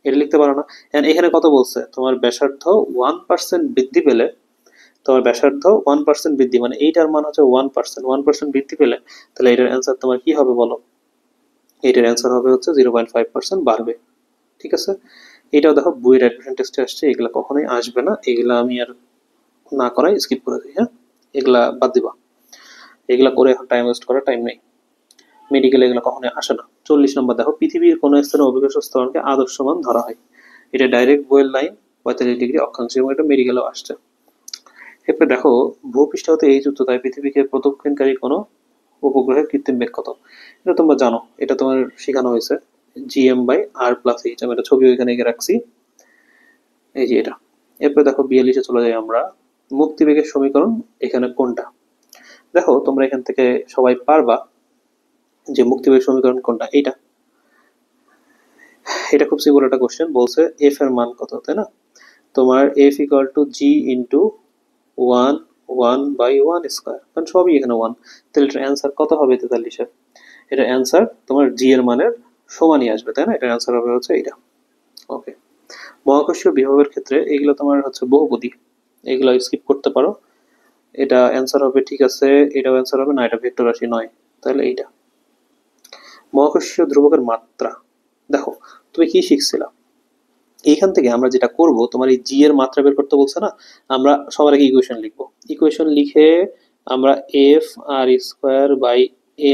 এটা লিখতে পারো না? এখানে কত বলছে? তোমার ব্যাসার্ধ 1% বৃদ্ধি পেলে, তোমার ব্যাসার্ধ 1% বৃদ্ধি, মানে এইটার মান হচ্ছে 1%, 1% বৃদ্ধি পেলে, তাহলে এটার অ্যান্সার তোমার কি হবে বলো? এটার অ্যান্সার হবে হচ্ছে 0.5% বাড়বে, ঠিক আছে? এটাও দেখো বইয়ের অ্যাডমিশন টেস্টে আসছে, এগুলা কখনোই আসবে না, এগুলা আমি আর না করাই স্কিপ করে দিই, হ্যাঁ, এগুলা বাদ দিবা, এগুলা করে এখন টাইম ওয়েস্ট করার টাইম নেই, মেডিকেল এগুলো কখনোই আসে না। 40 নম্বর দেখো পৃথিবীর কোন স্থানে অভিকর্ষ ত্বরণকে আদর্শমান ধরা হয়? এটা ডাইরেক্ট বয়েল লাইন 45 ডিগ্রি অক্ষাংশ, এবং এটা মেডিকেলও আসছে। এরপর দেখো ভূপৃষ্ঠ হতে এই উচ্চতায় পৃথিবীকে প্রদক্ষিণকারী কোনো উপগ্রহের কৃত্রিম বেগ কত? এটা তোমরা জানো, এটা তোমার শেখানো হয়েছে, g m by R plus h. আমি একটা ছবি ওইখানে এঁকে রাখছি, এই যে এটা। এরপর দেখো 42-এ চলে যাই আমরা। মুক্তিবেগের সমীকরণ এখানে কোনটা? দেখো তোমরা এখান থেকে সবাই পারবা যে মুক্তিবেগের সমীকরণ কোনটা। এইটা, এটা খুব সিম্পল একটা কোশ্চেন। বলছে এফ এর মান কত, তাই না? তোমার F equal to g into 1/1 square, কারণ সবই এখানে 1। তাহলে এটার অ্যান্সার কত হবে 43-এর? এটার অ্যান্সার তোমার জি এর মানের সমানই আসবে, তাই না? এটার অ্যান্সার হবে হচ্ছে এটা। ওকে, মহাকর্ষীয় বিভবের ক্ষেত্রে এগুলো তোমার হচ্ছে বহুপদী, এগুলো স্কিপ করতে পারো। এটা অ্যান্সার হবে, ঠিক আছে, এটাও অ্যান্সার হবে না, এটা ভেক্টর রাশি নয়, তাহলে এইটা। মহাকর্ষীয় ধ্রুবকের মাত্রা, দেখো তুমি কি শিখছিলা? এইখান থেকে আমরা যেটা করব, তোমার এই জি এর মাত্রা বের করতে বলছে না, আমরা সবার আগে ইকুয়েশন লিখবো। ইকুয়েশন লিখে আমরা F R square by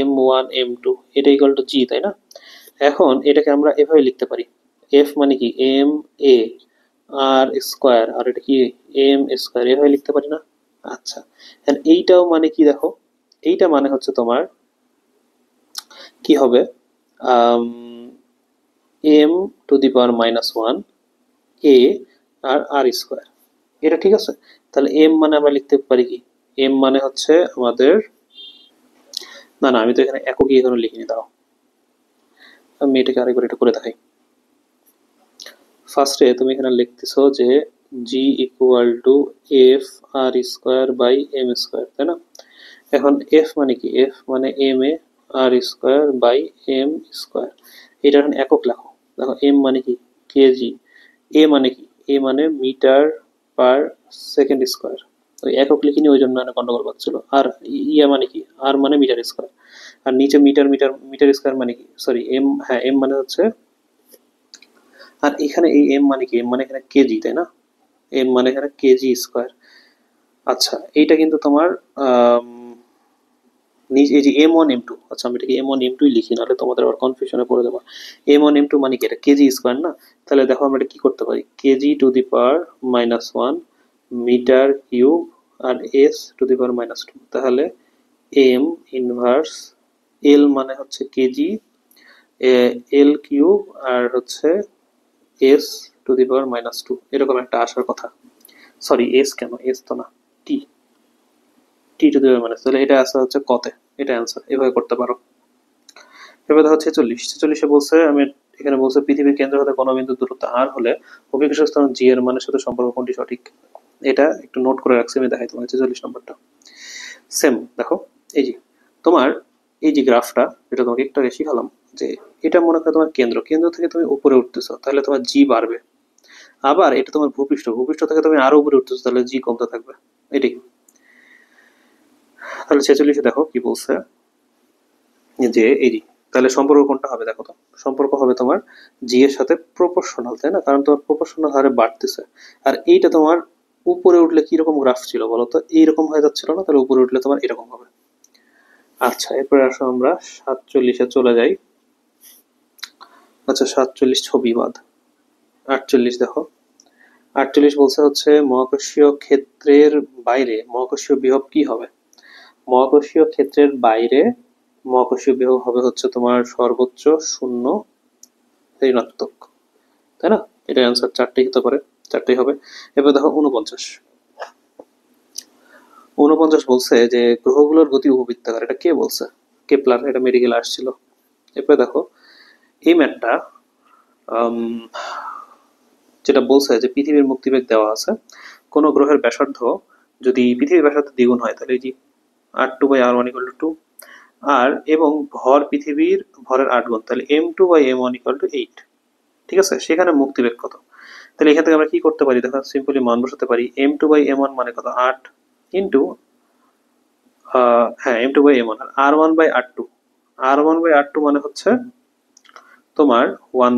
M1 M2 এটা ইকুয়াল টু জি, তাই না? এখন এটাকে আমরা এভাবে লিখতে পারি, এফ মানে কি এম এ আর স্কোয়ার, আর এটা কি এম স্কোয়ার, এভাবে লিখতে পারি না? আচ্ছা, এইটাও মানে কি দেখো, এইটা মানে হচ্ছে তোমার কি হবে, m to the power minus one এ আর আর স্কোয়ার, এটা ঠিক আছে। তাহলে এম মানে আমরা লিখতে পারি কি, এম মানে হচ্ছে আমাদের, না না আমি তো এখানে এককই এখানে লিখিনি, দাও আমি এটাকে আরেকবার এটা করে দেখাই। ফার্স্টে তুমি এখানে লিখতেছো যে G equal to F R square by M square, তাই না? এখন এফ মানে কি, এফ মানে M A R square by M square, এটা এখন একক লেখো। দেখো এম মানে কি কেজি, এ মানে কি, এ মানে মিটার পার সেকেন্ড স্কোয়ার, ওই একক লিখিনি ওই জন্য গন্ডগোল পাচ্ছিল। আর ইয়া মানে কি, আর মানে মিটার স্কোয়ার, আর নিচে মিটার মিটার মিটার স্কোয়ার মানে কি, সরি এম, হ্যাঁ এম মানে হচ্ছে, আর এখানে এই এম মানে কি, এম মানে এখানে কেজি, তাই না? এম মানে এখানে কেজি স্কোয়ার। আচ্ছা এইটা কিন্তু তোমার এই যে এম ওয়ান এম টু, আচ্ছা আমি এটাকে এম ওয়ান এম টুই লিখি, নাহলে তোমাদের আবার কনফিউশনে পড়ে দেবো। এম ওয়ান এম টু মানে কি, এটা কেজি স্কোয়ার না? তাহলে দেখো আমরা এটা কি করতে পারি, kg to the power minus one metre cube আর s to the power minus two, তাহলে এম ইনভার্স এল মানে হচ্ছে কেজি, এল কিউব আর হচ্ছে s to the power minus two, এরকম একটা আসার কথা। সরি এস কেন, এস তো না, টি, টি টু দি পাওয়ার মাইনাস, তাহলে এটা আসা হচ্ছে কতে, এটা অ্যান্সার, এভাবে করতে পারো। এবার দেখো 46, 46-এ বলছে, আমি এখানে বলছে পৃথিবীর কেন্দ্র হতে কোনো বিন্দুর দূরত্ব আর হলে অভিকর্ষ স্থান জি এর মানের সাথে সম্পর্ক কোনটি সঠিক, এটা একটু নোট করে রাখছি, আমি দেখাই তোমার 46 নম্বরটা। সেম দেখো, এই যে তোমার এই যে গ্রাফটা, এটা তোমাকে একটু আগে শিখালাম, যে এটা মনে করো তোমার কেন্দ্র, কেন্দ্র থেকে তুমি উপরে উঠতেছো তাহলে তোমার জি বাড়বে, আবার এটা তোমার ভূপৃষ্ঠ, ভূপৃষ্ঠ থেকে তুমি আরো উপরে উঠতেছো তাহলে জি কমতে থাকবে, এটাই। তাহলে 46-এ দেখো কি বলছে, যে এই যে তাহলে সম্পর্ক কোনটা হবে দেখো তো, সম্পর্ক হবে তোমার জি এর সাথে প্রপোর্শনাল, তাই না? কারণ তোমার প্রপোর্শনাল হারে বাড়তেছে। আর এইটা তোমার উপরে উঠলে কি রকম গ্রাফ ছিল বলো তো, এইরকম হয়ে যাচ্ছিল না? তাহলে উপরে উঠলে তোমার এরকম হবে। আচ্ছা এরপরে আসো আমরা 47-এ চলে যাই। আচ্ছা 47 ছবি বাদ, 48 দেখো, 48 বলছে হচ্ছে মহাকর্ষীয় ক্ষেত্রের বাইরে মহাকর্ষীয় বিভব কি হবে। মহাকর্ষীয় ক্ষেত্রের বাইরে মহাকর্ষীয় বিভব হবে হচ্ছে তোমার সর্বোচ্চ শূন্য ঋণাত্মক, তাই না? এটা অ্যান্সার, চারটেই হতে পারে, চারটেই হবে। এবার দেখো 49, 49 বলছে যে গ্রহগুলোর গতি উপবৃত্তাকার, এটা কে বলছে? কেপলার, এটা মেডিকেলে আসছিল। এরপরে দেখো এই ম্যাটটা যেটা বলছে যে পৃথিবীর মুক্তিবেগ দেওয়া আছে, কোন গ্রহের ব্যাসার্ধ যদি পৃথিবীর ব্যাসার্ধ দ্বিগুণ হয়, তাহলে এই যে R two by R one equal to two, আর এবং ভর পৃথিবীর ভরের 8 গুণ, তাহলে M two by M one equal to 8, ঠিক আছে? সেখানে মুক্তিবেগ কত? তাহলে এখান থেকে আমরা কি করতে পারি দেখো, সিম্পলি মান বসাতে পারি, m two by M one মানে কত, 8 ইন্টু, হ্যাঁ m two by M one, r one by r two, r one by r two মানে হচ্ছে তোমার ওয়ান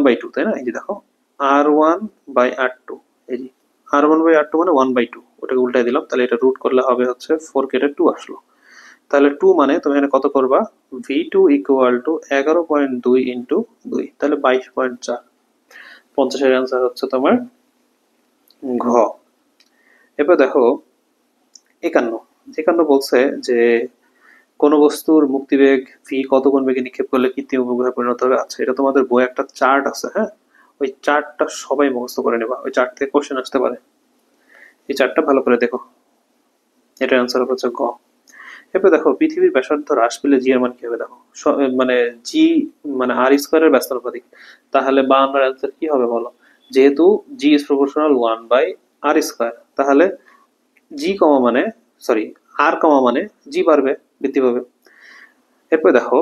বাই টু, তাই না? এই যে দেখো আর ওয়ান বাই আর টু, এই যে আর ওয়ান বাই আর টু মানে ওয়ান বাই টু, ওটাকে উল্টাই দিলাম, তাহলে এটা রুট করলে হবে হচ্ছে 4 কেটে 2 আসলো। তাহলে 2 মানে তুমি এখানে কত করবা, v two equal to 11.2 into 2, তাহলে 22.4, 50-এর অ্যান্সার হচ্ছে তোমার ঘ। এবার দেখো 51, 51 বলছে যে কোন বস্তুর মুক্তিবেগ ভি কত গুণ বেগে নিক্ষেপ করলে কৃত্রিম উপগ্রহে পরিণত হবে। আচ্ছা এটা তোমাদের বই একটা চার্ট আছে, হ্যাঁ ওই চার্টটা সবাই মুখস্থ করে নেবা, ওই চার্ট থেকে কোশ্চেন আসতে পারে, এই চার্টটা ভালো করে দেখো, এটার অ্যান্সার হচ্ছে গ। এরপর দেখো পৃথিবীর ব্যাসার্ধ হ্রাস পেলে জি এর মান কি হবে দেখো, মানে জি মানে আর স্কোয়ারের ব্যস্তানুপাতিক, তাহলে বা আমার অ্যান্সার কি হবে বলো, যেহেতু G is proportional 1 by R square, তাহলে জি কমা মানে, সরি আর কমা মানে জি বাড়বে, বৃদ্ধি পাবে। এরপর দেখো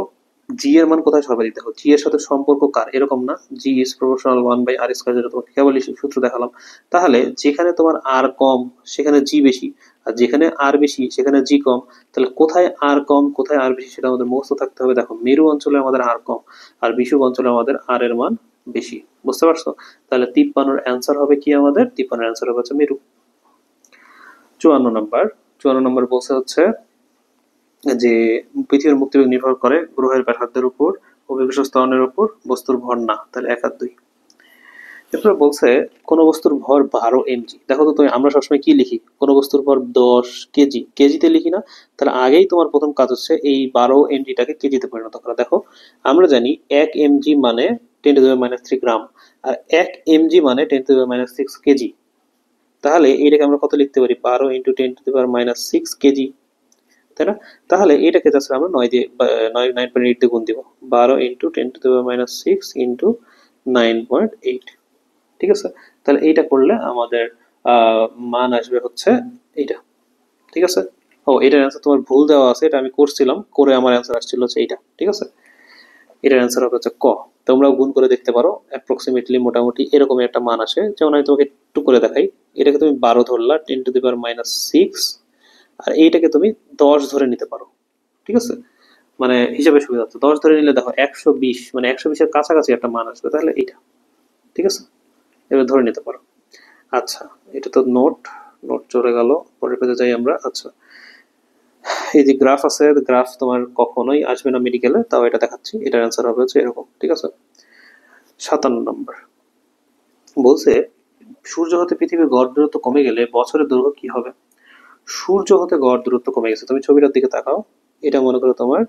জি এর মান কোথায় সর্বাধিক, দেখো জি এর সাথে সম্পর্ক কার, এরকম না, G is proportional 1 by R square, যেটা তোমাকে কেবলই সূত্র দেখালাম। তাহলে যেখানে তোমার আর কম সেখানে জি বেশি, আর যেখানে আর বেশি সেখানে জি কম, তাহলে কোথায় আর কম কোথায় আর বেশি সেটা আমাদের মুখস্থ থাকতে হবে। দেখো মেরু অঞ্চলে আমাদের আর কম, আর বিষুব অঞ্চলে আমাদের আর এর মান বেশি, বুঝতে পারছো? তাহলে 53-এর অ্যান্সার হবে কি, আমাদের 53-এর অ্যান্সার হবে হচ্ছে মেরু। 54 নম্বর, 54 নম্বর বলছে হচ্ছে যে পৃথিবীর মুক্তিবেগ নির্ভর করে গ্রহের ব্যাসার্ধের উপর, অভিকর্ষ ত্বরণের উপর বস্তুর ভর না, তাহলে 1 আর 2। এরপরে বলছে কোন বস্তুর ভর 12 mg। দেখো তো তুমি, আমরা সবসময় কি লিখি, কোন বস্তুর ভর 10 কেজি, কেজিতে লিখি না? তাহলে আগেই তোমার প্রথম কাজ হচ্ছে এই 12 mg-টাকে কেজিতে পরিণত করা। দেখো আমরা জানি 1 mg মানে 10⁻³ গ্রাম, আর 1 mg মানে 10⁻6 কেজি। তাহলে এটাকে আমরা কত লিখতে পারি, 12 × 10⁻6 কেজি, তাই না? তাহলে এটাকে জাস্ট আমরা 9 দিয়ে 9.8 দিয়ে গুণ দিব। 12 × 10⁻6 × 9.8, ঠিক আছে? তাহলে এইটা করলে আমাদের মান আসবে হচ্ছে এইটা, ঠিক আছে? ও, এটার অ্যান্সার তোমার ভুল দেওয়া আছে, এটা আমি করছিলাম, করে আমার অ্যান্সার আসছিল হচ্ছে এইটা, ঠিক আছে? এটার অ্যান্সার হবে হচ্ছে ক। তোমরাও গুণ করে দেখতে পারো, অ্যাপ্রক্সিমেটলি মোটামুটি এরকমই একটা মান আসে। যেমন আমি তোমাকে একটু করে দেখাই, এটাকে তুমি 12 ধরলা, 10⁻6, আর এইটাকে তুমি 10 ধরে নিতে পারো, ঠিক আছে? মানে হিসাবে সুবিধা হচ্ছে 10 ধরে নিলে দেখো 120, মানে 120-এর কাছাকাছি একটা মান আসবে, তাহলে এইটা, ঠিক আছে? এবার ধরে নিতে পারো। আচ্ছা, এটা তো নোট নোট চলে গেল, পরের পেজে যাই আমরা। আচ্ছা, এই যে গ্রাফ আছে, গ্রাফ তোমার কখনোই আসবে না মেডিকেলে, তাও এটা দেখাচ্ছি। এটার অ্যান্সার হবে হচ্ছে এরকম, ঠিক আছে? 57 নম্বর বলছে সূর্য হতে পৃথিবীর গড় দূরত্ব কমে গেলে বছরের দৈর্ঘ্য কি হবে? সূর্য হতে গড় দূরত্ব কমে গেছে, তুমি ছবিটার দিকে তাকাও। এটা মনে করো তোমার,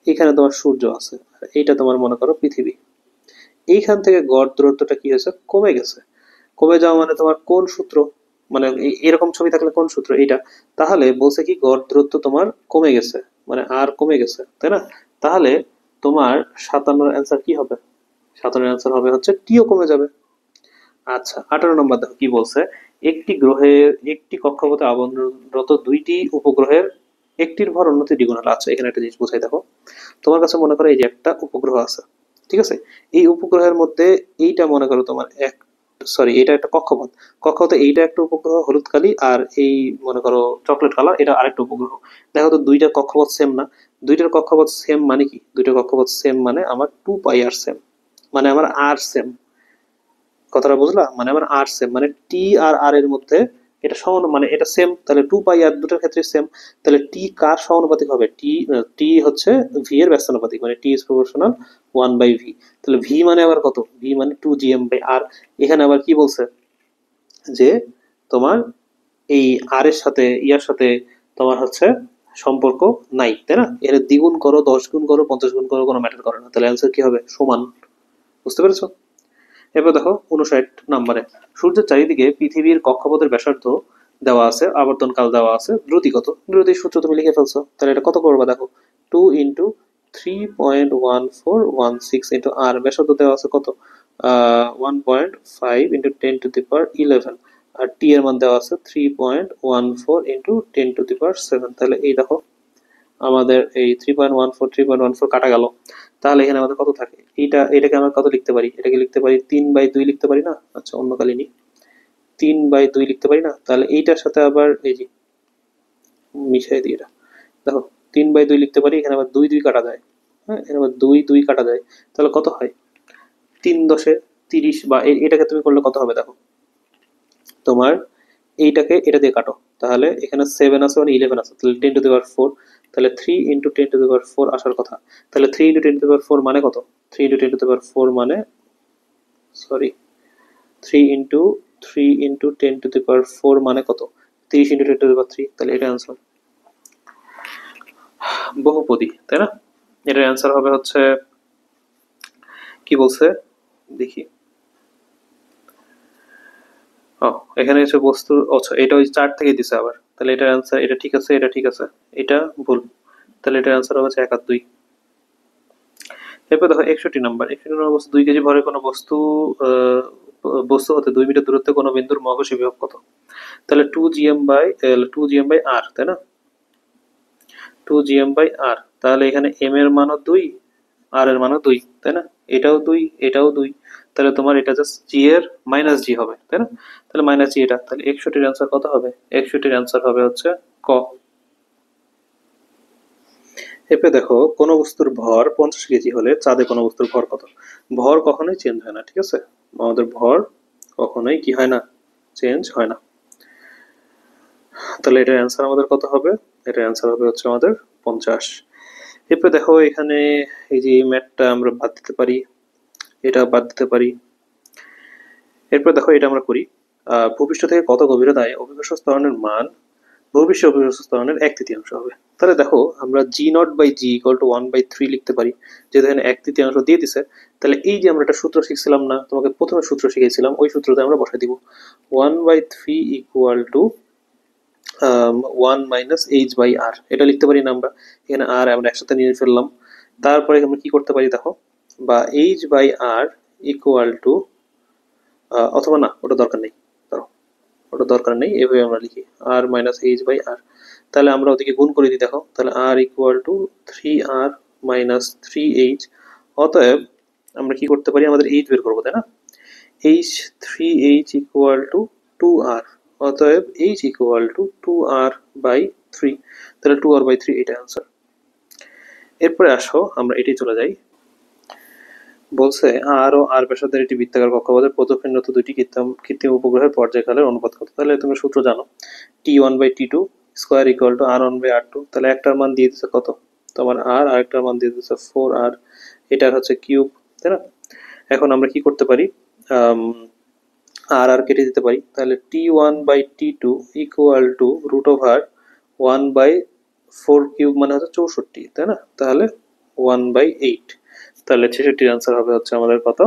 এখানে তোমার সূর্য আছে, আর এইটা তোমার মনে করো পৃথিবী। এইখান থেকে গড় দূরত্বটা কি হয়েছে, কমে গেছে। কমে যাওয়া মানে তোমার কোন সূত্র, মানে এরকম ছবি থাকলে কোন সূত্র, এইটা। তাহলে বলছে কি গড় দূরত্ব তোমার কমে গেছে, মানে আর কমে গেছে, তাই না? তাহলে তোমার 57 অ্যান্সার কি হবে? 57 অ্যান্সার হবে হচ্ছে টিও কমে যাবে। আচ্ছা, 18 নম্বর দেখো কি বলছে, একটি গ্রহের একটি কক্ষপথে আবর্তনরত দুইটি উপগ্রহের একটির ভর অন্যটির দ্বিগুণ হলো। আচ্ছা, এখানে একটা জিনিস বোঝাই দেখো। তোমার কাছে মনে করো এই যে একটা উপগ্রহ আছে, ঠিক আছে? এই উপগ্রহের মধ্যে এইটা মনে করো তোমার এক, সরি, এটা একটা কক্ষপথ। কক্ষপথে এইটা একটা উপগ্রহ হলুদ কালি, আর এই মনে করো চকলেট কালার, এটা আরেকটা উপগ্রহ। দেখো তো দুইটা কক্ষপথ সেম না? দুইটার কক্ষপথ সেম মানে কি, দুইটা কক্ষপথ সেম মানে আমার 2πr সেম, মানে আমার আর সেম। কথাটা বুঝলা? মানে আমার আর সেম, মানে টি আর আর এর মধ্যে এটা সমান, মানে এটা সেম, তাহলে 2πr দুটোর ক্ষেত্রে সেম। তাহলে টি কার সমানুপাতিক হবে? টি টি হচ্ছে ভি এর ব্যস্তানুপাতিক, মানে টি ইজ প্রপোর্শনাল 1/v। তাহলে ভি মানে আবার কত? ভি মানে 2gm/r। এখানে আবার কি বলছে যে তোমার এই আর এর সাথে ইয়ার সাথে তোমার হচ্ছে সম্পর্ক নাই, তাই না? এর দ্বিগুণ করো, 10 গুণ করো, 50 গুণ করো, কোনো ম্যাটার করে না। তাহলে অ্যান্সার কি হবে? সমান। বুঝতে পেরেছো? এবার দেখো 59 নম্বরে, সূর্যের চারিদিকে পৃথিবীর কক্ষপথের ব্যাসার্ধ দেওয়া আছে, আবর্তনকাল দেওয়া আছে, দ্রুতি কত? দ্রুতির সূত্র তুমি লিখে ফেলছো, তাহলে এটা কত করবা দেখো, 2 × 3.1416 × r। ব্যাসার্ধ দেওয়া আছে কত, 1.5 × 10⁻11, আর টি এর মান দেওয়া আছে 3.14 × 10⁻7। তাহলে এই দেখো আমাদের এই 3.14 কাটা গেল। তাহলে এখানে আমাদের কত থাকে, এটাকে আমরা কত লিখতে পারি, এটাকে লিখতে পারি 3/2 লিখতে পারি না? আচ্ছা, অন্য কালি নি, 3/2 লিখতে পারি না? তাহলে এইটার সাথে আবার এই যে মিশাই দিই, এটা দেখো 3/2 লিখতে পারি। এখানে আবার 2 2 কাটা যায়, হ্যাঁ, এখানে আবার 2 2 কাটা যায়। তাহলে কত হয়, 3×10⁻30, বা এটাকে তুমি করলে কত হবে দেখো, তোমার এইটাকে এটা দিয়ে কাটো, তাহলে এখানে 7 আছে মানে 11 আছে, তাহলে 10⁻4। তাহলে 3 × 10⁻4 আসার কথা। তাহলে 3 × 10⁻4 মানে কত, 3 × 10⁻4 মানে, সরি, 3 × 10⁻4 মানে কত, 30 × 10⁻3। তাহলে এটা অ্যান্সার বহুপদী, তাই না? এটার অ্যান্সার হবে হচ্ছে, কি বলছে দেখি, ও, এখানে হচ্ছে বস্তুর, আচ্ছা এটা ওই চার্ট থেকে দিছে আবার। তাহলে এটার অ্যান্সার, এটা ঠিক আছে, এটা ঠিক আছে, এটা ভুল। তাহলে এটার অ্যান্সার হবে 1 আর 2। এরপর দেখো 61 নাম্বার, 61 নম্বর বস্তু, 2 কেজি ভরের কোনো বস্তু বস্তু হতে 2 মিটার দূরত্বে কোনো বিন্দুর মহাকর্ষী বিভব কত? তাহলে 2gm/r, তাই না? 2gm/r, তাহলে এখানে m এর মানও 2, আর এর মানও 2, তাই না? এটাও 2, এটাও 2। তাহলে তোমার এটা জাস্ট জি এর মাইনাস জি হবে, তাই না? তাহলে মাইনাস জি এটা, তাহলে 61 এর অ্যান্সার কত হবে? 61 এর অ্যান্সার হবে হচ্ছে ক। এরপরে দেখো কোন বস্তুর ভর 50 কেজি হলে চাঁদে কোন বস্তুর ভর কত? ভর কখনোই চেঞ্জ হয় না, ঠিক আছে? আমাদের ভর কখনোই কি হয় না, চেঞ্জ হয় না। তাহলে এটার অ্যান্সার আমাদের কত হবে? এটার অ্যান্সার হবে হচ্ছে আমাদের 50। এরপর দেখো এখানে এই যে এই ম্যাথটা আমরা বাদ দিতে পারি, এটা বাদ দিতে পারি। এরপর দেখো এটা আমরা করি, ভূপৃষ্ঠ থেকে কত গভীরতায় অভিকর্ষ ত্বরণের মান ভূপৃষ্ঠের অভিকর্ষ ত্বরণের 1/3 হবে। তাহলে দেখো আমরা G0/G=1/3 লিখতে পারি, যেহেতু এখানে 1/3 দিয়ে দিছে। তাহলে এই যে আমরা একটা সূত্র শিখছিলাম না, তোমাকে প্রথমে সূত্র শিখেছিলাম, ওই সূত্রতে আমরা বসাই দিব 1/3 ইকুয়াল টু 1 - h/r, এটা লিখতে পারি না আমরা, এখানে আর আমরা একসাথে নিয়ে ফেললাম। তারপরে আমরা কি করতে পারি দেখো, বা h/r ইকুয়াল টু, অথবা না ওটা দরকার নেই, ধরো ওটা দরকার নেই, এভাবে আমরা লিখি r - h/r। তাহলে আমরা ওদিকে গুণ করে দিই দেখো, তাহলে r equal to 3r - 3h। অতএব আমরা কি করতে পারি, আমাদের h বের করবো তাই না, h 3h equal to 2r। অতএব h ইকুয়াল টু 2r/3। তাহলে 2r/3 এটা অ্যান্সার। এরপরে আসো আমরা এটি চলে যাই, বলছে আর ও আর ব্যাসার্ধের একটি বৃত্তাকার কক্ষপথের প্রদক্ষিণরত দুইটি কৃত্রিম উপগ্রহের পর্যায়কালের অনুপাত কত। তাহলে তুমি সূত্র জানো, T1/T2 square equal to R1/R2। তাহলে একটার মান দিয়ে দিচ্ছে কত তোমার আর, আরেকটার মান দিয়ে দিচ্ছে 4r, এটার হচ্ছে কিউব, তাই না। এখন আমরা কি করতে পারি, আর আর কেটে দিতে পারি। তাহলে T1/T2 ইকুয়াল টু √1/4 কিউব মানে হচ্ছে 64, তাই না। তাহলে 1/8। তাহলে 66 আনসার হবে হচ্ছে আমাদের কত,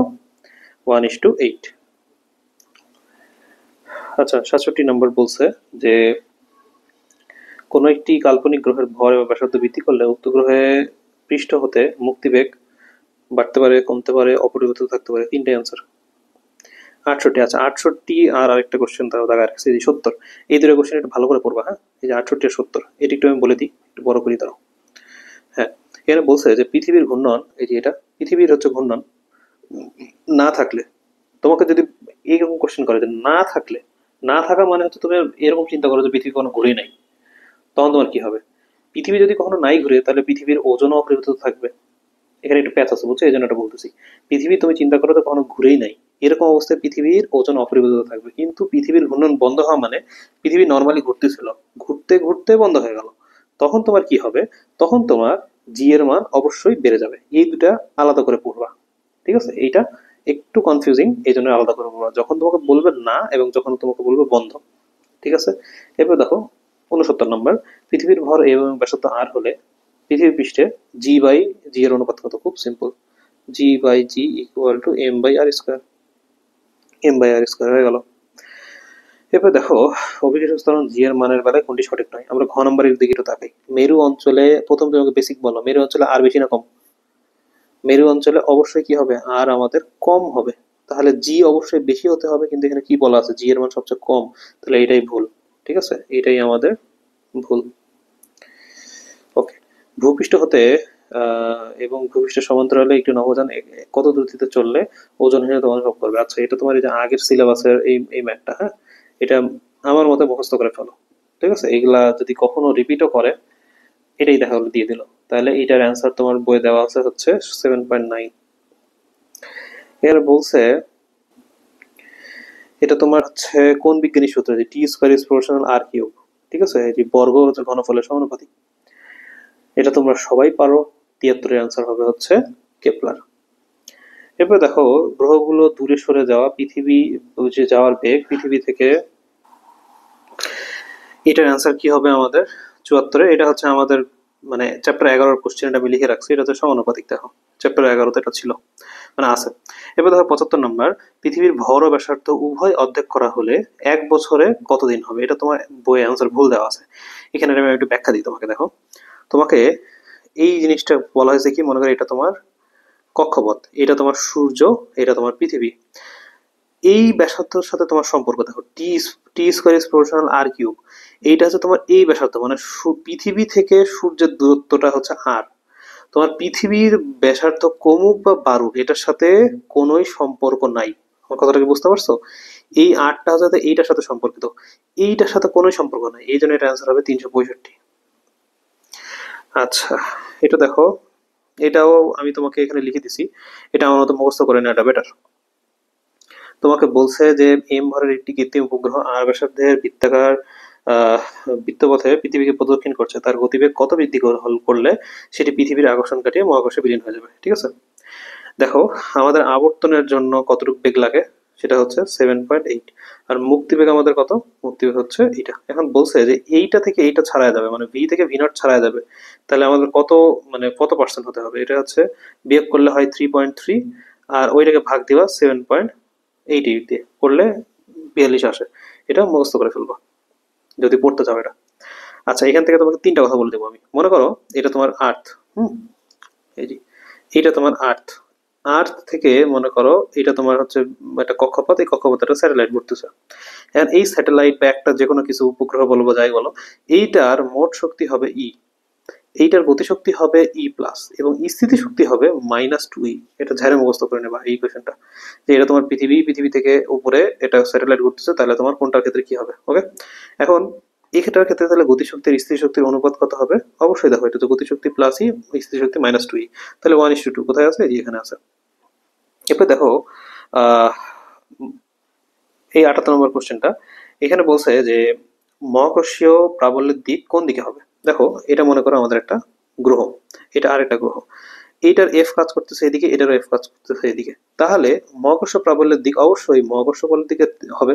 1:8। আচ্ছা 67 নম্বর বলছে যে কোন একটি কাল্পনিক গ্রহের ভর এবং ব্যাসার্ধ বৃদ্ধি করলে উক্ত গ্রহে পৃষ্ঠ হতে মুক্তিবেগ বাড়তে পারে, কমতে পারে, অপরিবর্তিত থাকতে পারে। তিনটাই আনসার। 68। আচ্ছা 68 আর আরেকটা কোশ্চেন তাও দেখা রাখছে 70। এই দুটো কোশ্চেন একটু ভালো করে পড়বা, হ্যাঁ। এই যে 68 আর 70 এটি একটু আমি বলে দিই, একটু বড় করি দাঁড়াও। হ্যাঁ, এখানে বলছে যে পৃথিবীর ঘূর্ণন, এই যে এটা পৃথিবীর হচ্ছে ঘূর্ণন না থাকলে, তোমাকে যদি এইরকম কোশ্চেন করে যে না থাকলে, না থাকা মানে হচ্ছে তুমি এরকম চিন্তা করো যে পৃথিবী কোনো ঘুরে নাই, তখন তোমার কি হবে। পৃথিবী যদি কখনো নাই ঘুরে তাহলে পৃথিবীর ওজনও অপরিবর্তিত থাকবে। এখানে একটু প্যাচ আছে বুঝছো, এই জন্য এটা বলতেছি। পৃথিবী তুমি চিন্তা করো তো কখনো ঘুরেই নাই, এরকম অবস্থায় পৃথিবীর ওজন অপরিবর্তিত থাকবে। কিন্তু পৃথিবীর ঘূর্ণন বন্ধ হওয়া মানে পৃথিবী নর্মালি ঘুরতেছিল, ঘুরতে ঘুরতে বন্ধ হয়ে গেল, তখন তোমার কি হবে, তখন তোমার জি এর মান অবশ্যই বেড়ে যাবে। এই দুটা আলাদা করে পড়বা, ঠিক আছে। এইটা একটু কনফিউজিং, এই জন্য আলাদা করে পড়বা যখন তোমাকে বলবে না এবং যখন তোমাকে বলবে বন্ধ, ঠিক আছে। এরপর দেখো 69 নম্বর, পৃথিবীর ভর এবং ব্যাসার্ধ আর হলে পৃথিবী পৃষ্ঠে জি এর অনুপাত কত। খুব simple, G/G equal to m/r², m/r² হয়ে গেল। এরপর দেখো অভিকর্ষ ত্বরণ জি এর মানের বেলায় কোনটি সঠিক নয়। আমরা ঘ নম্বরের দিকে একটু তাকাই। মেরু অঞ্চলে, প্রথম তোমাকে বেসিক বলো, মেরু অঞ্চলে আর বেশি না কম। মেরু অঞ্চলে অবশ্যই কি হবে, আর আমাদের কম হবে। তাহলে জি অবশ্যই বেশি হতে হবে, কিন্তু এখানে কি বলা আছে, জি এর মান সবচেয়ে কম। তাহলে এটাই ভুল, ঠিক আছে, এটাই আমাদের ভুল। ওকে, ভূপৃষ্ঠ হতে এবং ভূপৃষ্ঠের সমান্তরালে একটি নভোযান কত দ্রুতিতে চললে ওজনহীনতা তোমার অনুভব করবে। আচ্ছা এটা তোমার এই যে আগের সিলেবাসের এই ম্যাথটা, হ্যাঁ, এটা আমার মতে মুখস্থ করে ফেলো, ঠিক আছে। এগুলা যদি কখনো রিপিটও করে, এটাই দেখা হলো দিয়ে দিল। তাহলে এটার অ্যান্সার তোমার বইয়ে দেওয়া আছে হচ্ছে 7.9। এর বলছে এটা তোমার হচ্ছে কোন বিজ্ঞানী সূত্র, যে T² = R³, ঠিক আছে, এই যে বর্গ হচ্ছে ঘনফলের সমানুপাতিক। এটা তোমরা সবাই পারো। 73 অ্যান্সার হবে হচ্ছে কেপলার। এরপর দেখো গ্রহগুলো দূরে সরে যাওয়া, পৃথিবী যে যাওয়ার বেগ পৃথিবী থেকে, এটার অ্যান্সার কি হবে আমাদের 74। এটা হচ্ছে আমাদের মানে চ্যাপ্টার 11 কোশ্চেন, এটা আমি লিখে রাখছি, এটা হচ্ছে সমানুপাতিক। দেখো চ্যাপ্টার 11 এটা ছিল, মানে আছে। এবার দেখো 75 নম্বর, পৃথিবীর ভর ও ব্যাসার্ধ উভয় অর্ধেক করা হলে 1 বছরে কতদিন হবে। এটা তোমার বইয়ে অ্যান্সার ভুল দেওয়া আছে, এখানে আমি একটু ব্যাখ্যা দিই তোমাকে। দেখো তোমাকে এই জিনিসটা বলা হয়েছে কি, মনে করো এটা তোমার কক্ষপথ, এটা তোমার সূর্য, এটা তোমার পৃথিবী। এই ব্যাসার্ধের সাথে তোমার সম্পর্ক দেখো, T² = R³। এইটা হচ্ছে তোমার এই ব্যাসার্ধ, মানে পৃথিবী থেকে সূর্যের দূরত্বটা হচ্ছে আর। তোমার পৃথিবীর ব্যাসার্ধ কমুক বা বাড়ুক, এটার সাথে কোনোই সম্পর্ক নাই। আমার কথাটা কি বুঝতে পারছো? এই আরটা হচ্ছে এইটার সাথে সম্পর্কিত, এইটার সাথে কোনো সম্পর্ক নাই, এই জন্য এটা অ্যান্সার হবে 365। আচ্ছা এটা দেখো, এটাও আমি তোমাকে এখানে লিখে দিছি, এটা আমার মতো মুখস্থ করে নেওয়াটা বেটার। তোমাকে বলছে যে এম ভরের একটি কৃত্রিম উপগ্রহ আর ব্যাসার্ধের বৃত্তাকার আহ বৃত্তপথে পৃথিবীকে প্রদক্ষিণ করছে তার গতিবেগ কত বৃদ্ধি করলে সেটি পৃথিবীর আকর্ষণ কাটিয়ে মহাকর্ষে বিলীন হয়ে যাবে। ঠিক আছে, দেখো আমাদের আবর্তনের জন্য কতটুকু বেগ লাগে, সেটা হচ্ছে 7.8। আর মুক্তিবেগ আমাদের কত, মুক্তিবেগ হচ্ছে এইটা। এখন বলছে যে এইটা থেকে এইটা ছাড়াই যাবে, মানে ভি থেকে ভি নট ছাড়াই যাবে, তাহলে আমাদের কত, মানে কত পার্সেন্ট হতে হবে, এটা হচ্ছে বিয়োগ করলে হয় 3.3, আর ওইটাকে ভাগ দিবা 7.88 দিয়ে করলে 42 আসে। এটা মুখস্থ করে ফেলবো যদি পড়তে চাও এটা। আচ্ছা, এখান থেকে তোমাকে তিনটা কথা বলে দেবো আমি। মনে করো এটা তোমার আর্থ, এই যে এটা তোমার আর্থ। আর্থ থেকে মনে করো এটা তোমার হচ্ছে একটা কক্ষপথ, এই কক্ষপথে একটা স্যাটেলাইট ঘুরতেছে। এখন এই স্যাটেলাইট বা একটা যে কোনো কিছু উপগ্রহ বলবো যাই বলো, এইটার মোট শক্তি হবে ই, এইটার গতিশক্তি হবে ই প্লাস, এবং স্থিতি শক্তি হবে -2 ই। এটা ঝাড়ে মুখস্থ করে নেবা এই কোয়েশ্চেনটা, যে এটা তোমার পৃথিবী থেকে উপরে এটা স্যাটেলাইট ঘুরতেছে, তাহলে তোমার কোনটার ক্ষেত্রে কি হবে। ওকে, এখন এটার ক্ষেত্রে তাহলে গতিশক্তির স্থিতি শক্তির অনুপাত কত হবে, অবশ্যই দেখো এটা তো গতিশক্তি প্লাস ই, স্থিতি শক্তি -2 ই, তাহলে 1:2 কোথায় আছে, এই যে এখানে আছে। এরপর দেখো আহ এই 78 নম্বর কোশ্চেনটা, এখানে বলছে যে মহাকর্ষীয় প্রাবল্যের দিক কোন দিকে হবে। দেখো এটা মনে করো আমাদের একটা গ্রহ, এটা আরেকটা গ্রহ, এইটার এফ কাজ করতেছে এদিকে, এটারও এফ কাজ করতেছে এদিকে, তাহলে মহাকর্ষ প্রাবল্যের দিক অবশ্যই মহাকর্ষ বলের দিকে হবে।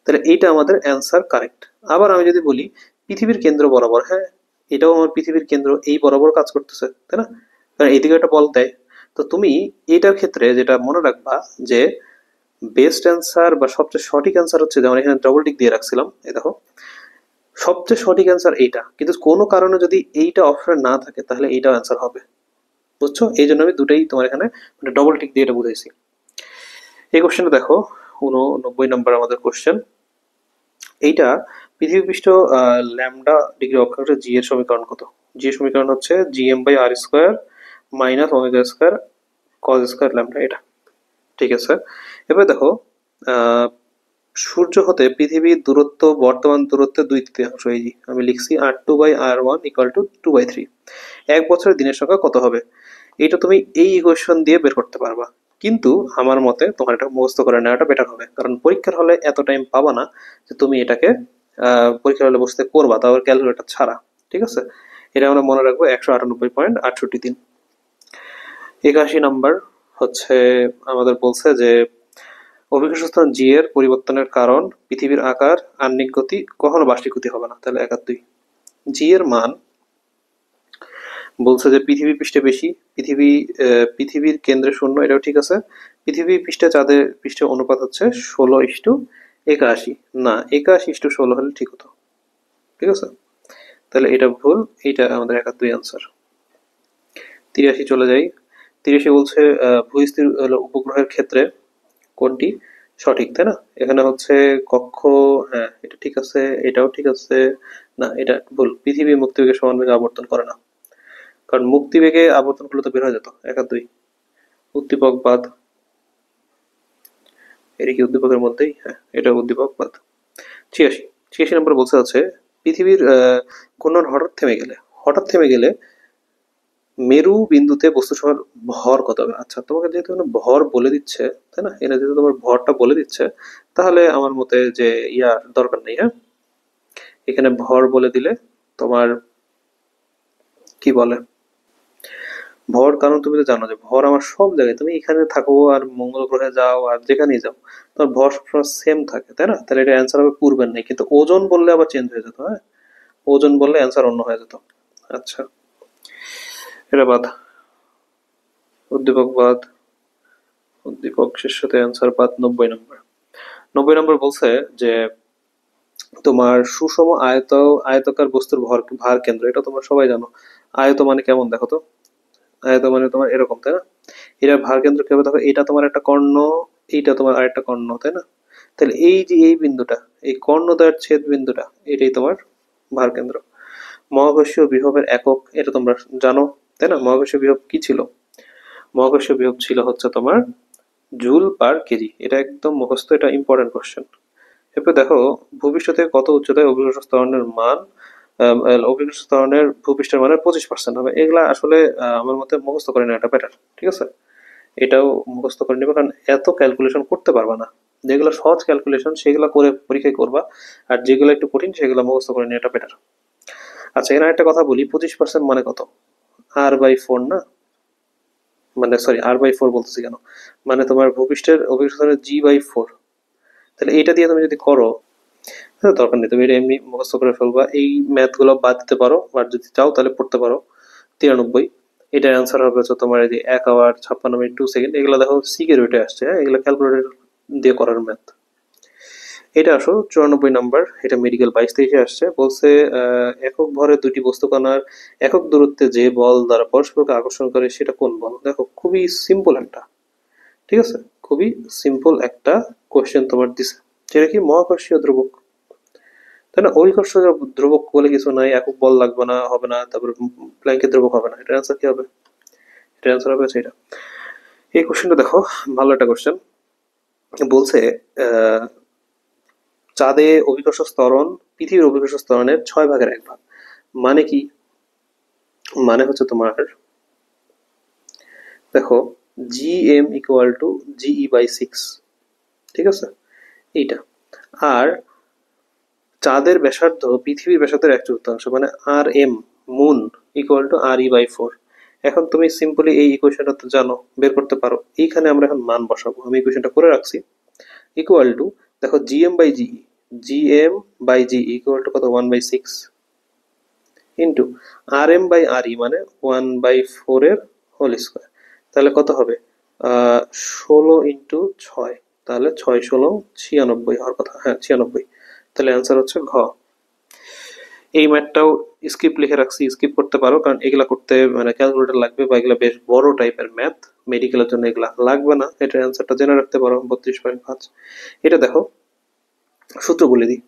তাহলে এইটা আমাদের অ্যান্সার কারেক্ট। আবার আমি যদি বলি পৃথিবীর কেন্দ্র বরাবর, হ্যাঁ এটাও আমার পৃথিবীর কেন্দ্র, এই বরাবর কাজ করতেছে, তাই না, কারণ এইদিকে একটা বল দেয়। তো তুমি এটার ক্ষেত্রে যেটা মনে রাখবা যে বেস্ট অ্যান্সার বা সবচেয়ে সঠিক অ্যান্সার হচ্ছে, যেমন এখানে ডবল টিক দিয়ে রাখছিলাম, এই দেখো সবচেয়ে সঠিক অ্যান্সার এইটা, কিন্তু কোনো কারণে যদি এইটা অপশন না থাকে তাহলে এইটাও অ্যান্সার হবে, বুঝছো, এই জন্য আমি দুটাই তোমার এখানে মানে ডবল টিক দিয়ে এটা বুঝাইছি। এই কোশ্চেনটা দেখো 89 নম্বর আমাদের কোশ্চেন। এইটা পৃথিবী পৃষ্ঠ ল্যামডা ডিগ্রি অক্ষাংশে জি এর সমীকরণ কত। জি এর সমীকরণ হচ্ছে gm/r² - ω² cos স্কয়ার ল্যামডা, এটা ঠিক আছে। এবার দেখো আহ সূর্য হতে পৃথিবীর দূরত্ব বর্তমান দূরত্বের 2/3, এই যে আমি লিখছি r2/r1 = 2/3। এক বছরের দিনের সংখ্যা কত হবে, এটা তুমি এই ইকুয়েশন দিয়ে বের করতে পারবা, কিন্তু আমার মতে তোমার এটা মুখস্থ করে নেওয়াটা বেটার হবে, কারণ পরীক্ষার হলে এত টাইম পাবা না যে তুমি এটাকে পরীক্ষার হলে বসতে করবা, তাও ক্যালকুলেটর ছাড়া। ঠিক আছে, এটা আমরা মনে রাখবো 198.68। 81 নাম্বার হচ্ছে আমাদের বলছে যে অভিকর্ষ স্থান জি এর পরিবর্তনের কারণ পৃথিবীর আকার আহ্নিক গতি কখনো বার্ষিক গতি হবে না, তাহলে 71। জি এর মান বলছে যে পৃথিবী পৃষ্ঠে বেশি, পৃথিবীর কেন্দ্রে শূন্য, এটাও ঠিক আছে। পৃথিবী পৃষ্ঠে চাঁদের পৃষ্ঠের অনুপাত হচ্ছে 16:81, না 81:16 হলে ঠিক হতো। ঠিক আছে, তাহলে এটা ভুল, এইটা আমাদের 71 আনসার। 83 চলে যাই। 83 বলছে ভূস্থির উপগ্রহের ক্ষেত্রে কোনটি সঠিক, তাই না, এখানে হচ্ছে কক্ষ, হ্যাঁ এটা ঠিক আছে, এটাও ঠিক আছে, না এটা ভুল, পৃথিবী মুক্তিবেগের সমান বেগে আবর্তন করে না, কারণ মুক্তিবেগে আবর্তন করলে তো বের হয়ে যেত। 71 উদ্দীপক বাদ, এটা কি উদ্দীপকের মধ্যেই, হ্যাঁ এটা উদ্দীপক বাদ। 86 নম্বর বলছে আছে পৃথিবীর ঘূর্ণন হঠাৎ থেমে গেলে মেরু বিন্দুতে বস্তু সবার ভর কত হবে। আচ্ছা, তোমাকে যেহেতু ভর বলে দিচ্ছে, তাই না, এখানে যেহেতু তোমার ভরটা বলে দিচ্ছে, তাহলে আমার মতে যে ইয়ার দরকার নেই। হ্যাঁ, এখানে ভর বলে দিলে তোমার কি বলে ভর, কারণ তুমি তো জানো যে ভর আমার সব জায়গায়, তুমি এখানে থাকো আর মঙ্গল গ্রহে যাও আর যেখানেই যাও, তোমার ভর সবসময় সেম থাকে, তাই না, তাহলে এটা অ্যান্সার হবে পূর্বের নেই, কিন্তু ওজন বললে আবার চেঞ্জ হয়ে যেত। হ্যাঁ, ওজন বললে অ্যান্সার অন্য হয়ে যেত। আচ্ছা, এটা বাদ, উদ্দীপক বাদ, উদ্দীপক শেষ সাথে অ্যান্সার বাদ। 90 নম্বর বলছে যে তোমার সুষম আয়তাকার বস্তুর ভার কেন্দ্র, এটা তোমরা সবাই জানো। আয়ত মানে কেমন দেখো তো, আয়ত মানে তোমার এরকম, তাই না, এটার ভার কেন্দ্র কি হবে দেখো, এটা তোমার একটা কর্ণ, এইটা তোমার আরেকটা কর্ণ, তাই না, তাহলে এই যে এই বিন্দুটা, এই কর্ণদ্বয়ের ছেদ বিন্দুটা, এটাই তোমার ভার কেন্দ্র। মহাকর্ষীয় বিভবের একক এটা তোমরা জানো, তাই না, মহাকর্ষীয় বিভব কি ছিল, মহাকর্ষীয় বিভব ছিল হচ্ছে তোমার জুল পার কেজি, এটা একদম মুখস্থ, এটা ইম্পর্টেন্ট কোশ্চেন। এরপর দেখো ভূপৃষ্ঠ থেকে কত উচ্চতায় অভিকর্ষ ত্বরণের মান, অভিকর্ষ ত্বরণের ভূপৃষ্ঠের মানের 25% হবে। এগুলা আসলে আমার মতে মুখস্থ করে নেওয়াটা বেটার। ঠিক আছে, এটাও মুখস্থ করে নেবে, কারণ এত ক্যালকুলেশন করতে পারবা না, যেগুলো সহজ ক্যালকুলেশন সেগুলো করে পরীক্ষায় করবা, আর যেগুলো একটু কঠিন সেগুলো মুখস্থ করে নিয়ে এটা বেটার। আচ্ছা, এখানে একটা কথা বলি, 25% মানে কত? r/4 না, মানে সরি r/4 বলতেছি কেন, মানে তোমার ভূপৃষ্ঠের অভিকর্ষণ g/4। তাহলে এটা দিয়ে তুমি যদি করো, দরকার নেই, তুমি এটা এমনি মুখস্থ করে ফেলবা। এই ম্যাথ গুলো বাদ দিতে পারো, আর যদি চাও তাহলে পড়তে পারো। 93, এটার অ্যান্সার হবে হচ্ছে তোমার এই যে 1 আওয়ার 56 মিনিট 2 সেকেন্ড। এগুলো দেখো সিকের ওইটা আসছে, হ্যাঁ, এগুলো ক্যালকুলেটর দিয়ে করার ম্যাথ। এটা আসো 94 নাম্বার, এটা মেডিকেল 22-23 আসছে। বলছে একক ভরে দুটি বস্তুকণার একক দূরত্বে যে বল দ্বারা পরস্পরকে আকর্ষণ করে সেটা কোন বল? দেখো খুবই সিম্পল একটা, ঠিক আছে, খুবই সিম্পল একটা কোশ্চেন তোমার দিছে, যেটা কি মহাকর্ষীয় ধ্রুবক, তাই না? অভিকর্ষীয় ধ্রুবক বলে কিছু নাই, একক বল লাগবে না, হবে না, তারপর প্ল্যাঙ্কের ধ্রুবক হবে না। এটার আনসার কি হবে? এটার আনসার হবে এটা। এই কোশ্চেনটা দেখো, ভালো একটা কোশ্চেন। বলছে আহ চাঁদে অভিকর্ষ ত্বরণ পৃথিবীর অভিকর্ষ ত্বরণের 6/1 মানে কি? মানে হচ্ছে তোমার দেখো gm ইকুয়াল টু ge/6, ঠিক আছে, এইটা। আর চাঁদের ব্যাসার্ধ পৃথিবীর ব্যাসার্ধের 1/4, মানে r m, moon equal to re/4। এখন তুমি সিম্পলি এই ইকুয়েশনটা তো জানো, বের করতে পারো। এইখানে আমরা এখন মান বসাবো, আমি ইকুয়েশনটা করে রাখছি। ইকুয়াল টু দেখো gm/ge ইকুয়াল টু কত? 1/6 ইন্টু rm/re মানে 1/4 এর হোল স্কোয়ার। তাহলে কত হবে? 16 × 6, তাহলে 6 × 16 96 হওয়ার কথা, হ্যাঁ 96। তাহলে অ্যান্সার হচ্ছে ঘ। এই ম্যাথটাও স্কিপ লিখে রাখছি, স্কিপ করতে পারো, কারণ এগুলা করতে মানে ক্যালকুলেটর লাগবে, বা এগুলা বেশ বড় টাইপের ম্যাথ, মেডিকেলের জন্য এগুলা লাগবে না। এটার অ্যান্সারটা জেনে রাখতে পারো, 32.5। এটা দেখো, সূত্র বলে দিই।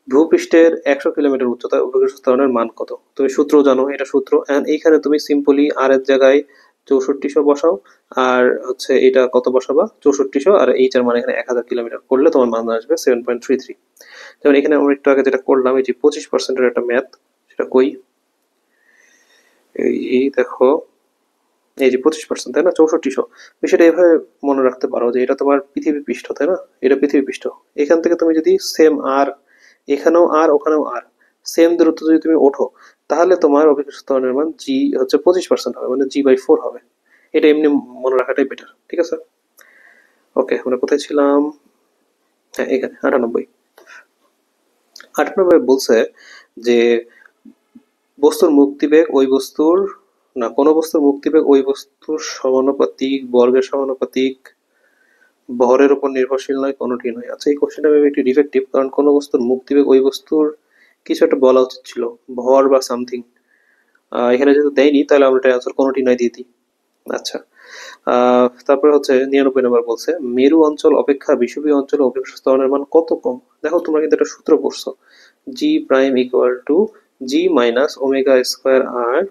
ভূপৃষ্ঠের 100 কিলোমিটার উচ্চতায় অভিকর্ষ ত্বরণের মান কত? তুমি সূত্র জানো, এটা সূত্র। এন্ড এইখানে তুমি সিম্পলি আর এর জায়গায় 6400 বসাও, আর হচ্ছে এটা কত বসাবা? 6400, আর এইচ এর মানে এখানে 1000 কিলোমিটার করলে তোমার মান আসবে 7.33। যেমন এখানে আমরা একটু আগে যেটা করলাম, এই যে 25%-এর একটা ম্যাথ, সেটা কই, এই দেখো, এই যে 25%, তাই না, 6400। বিষয়টা এভাবে মনে রাখতে পারো যে এটা তোমার পৃথিবী পৃষ্ঠ, তাই না, এটা পৃথিবী পৃষ্ঠ। এখান থেকে তুমি যদি সেম আর, এখানেও আর ওখানেও আর, সেম দূরত্ব যদি তুমি ওঠো, তাহলে তোমার অভিকর্ষ ত্বরণের মান জি হচ্ছে 25% হবে, মানে g/4 হবে। এটা এমনি মনে রাখাটাই বেটার, ঠিক আছে। ওকে, আমরা কোথায় ছিলাম? হ্যাঁ, এখানে 98। 98 বলছে যে বস্তুর মুক্তিবেগ ওই বস্তুর, না, কোনো বস্তুর মুক্তিবেগ ওই বস্তুর সমানুপাতিক, বর্গের সমানুপাতিক, ভরের উপর নির্ভরশীল নয়, কোনোটি নয়। আচ্ছা, এই কোশ্চেনটা ভেবে একটু ডিফেক্টিভ, কারণ কোনো বস্তুর মুক্তিবেগ ওই বস্তুর কিছু একটা বলা উচিত ছিল, ভর বা সামথিং। এখানে যেহেতু দেয়নি, তাহলে আমরা এটা অ্যান্সার কোনোটি নয় দিয়ে দিই। আচ্ছা, তারপরে হচ্ছে 99 নম্বর বলছে মেরু অঞ্চল অপেক্ষা বিষুবীয় অঞ্চলে অভিকর্ষ ত্বরণের মান কত কম? দেখো তোমরা কিন্তু একটা সূত্র পড়ছো, G prime equal to G minus omega square R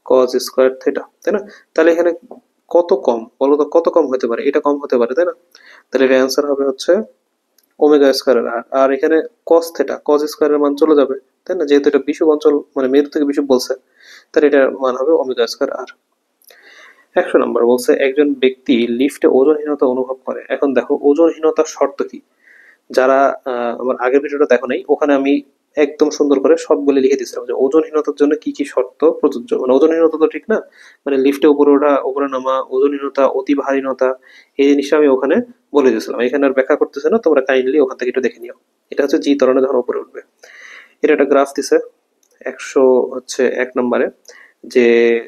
cos square theta, তাই না? তাহলে এখানে কত কম বলো তো, কত কম হতে পারে? এটা কম হতে পারে, তাই না? তাহলে এর অ্যান্সার হবে হচ্ছে ওমেগা স্কোয়ার আর, আর এখানে কস থেটা, কজ স্কোয়ারের মান চলে যাবে, তাই না, যেহেতু এটা বিষুব অঞ্চল, মানে মেরু থেকে বিষুব বলছে, তাহলে এটার মান হবে ওমেগা স্কোয়ার আর। 100 নম্বর বলছে একজন ব্যক্তি লিফটে ওজনহীনতা অনুভব করে। এখন দেখো ওজনহীনতার শর্ত কি? যারা আমার আগের ভিডিওটা দেখো নাই, ওখানে আমি একদম সুন্দর করে সবগুলো লিখে দিয়েছিলাম যে ওজনহীনতার জন্য কি কি শর্ত প্রযোজ্য। মানে ওজনহীনতা তো ঠিক না, মানে লিফটে উপরে ওঠা উপরে নামা, ওজনহীনতা, অতি ভারীনতা, এই জিনিসটা আমি ওখানে বলে দিয়েছিলাম। এখানে আর ব্যাখ্যা করতেছে না, তোমরা কাইন্ডলি ওখান থেকে একটু দেখে নিও। এটা হচ্ছে জি ত্বরণে যখন উপরে উঠবে। এটা একটা গ্রাফ দিছে 101 নম্বরে, যে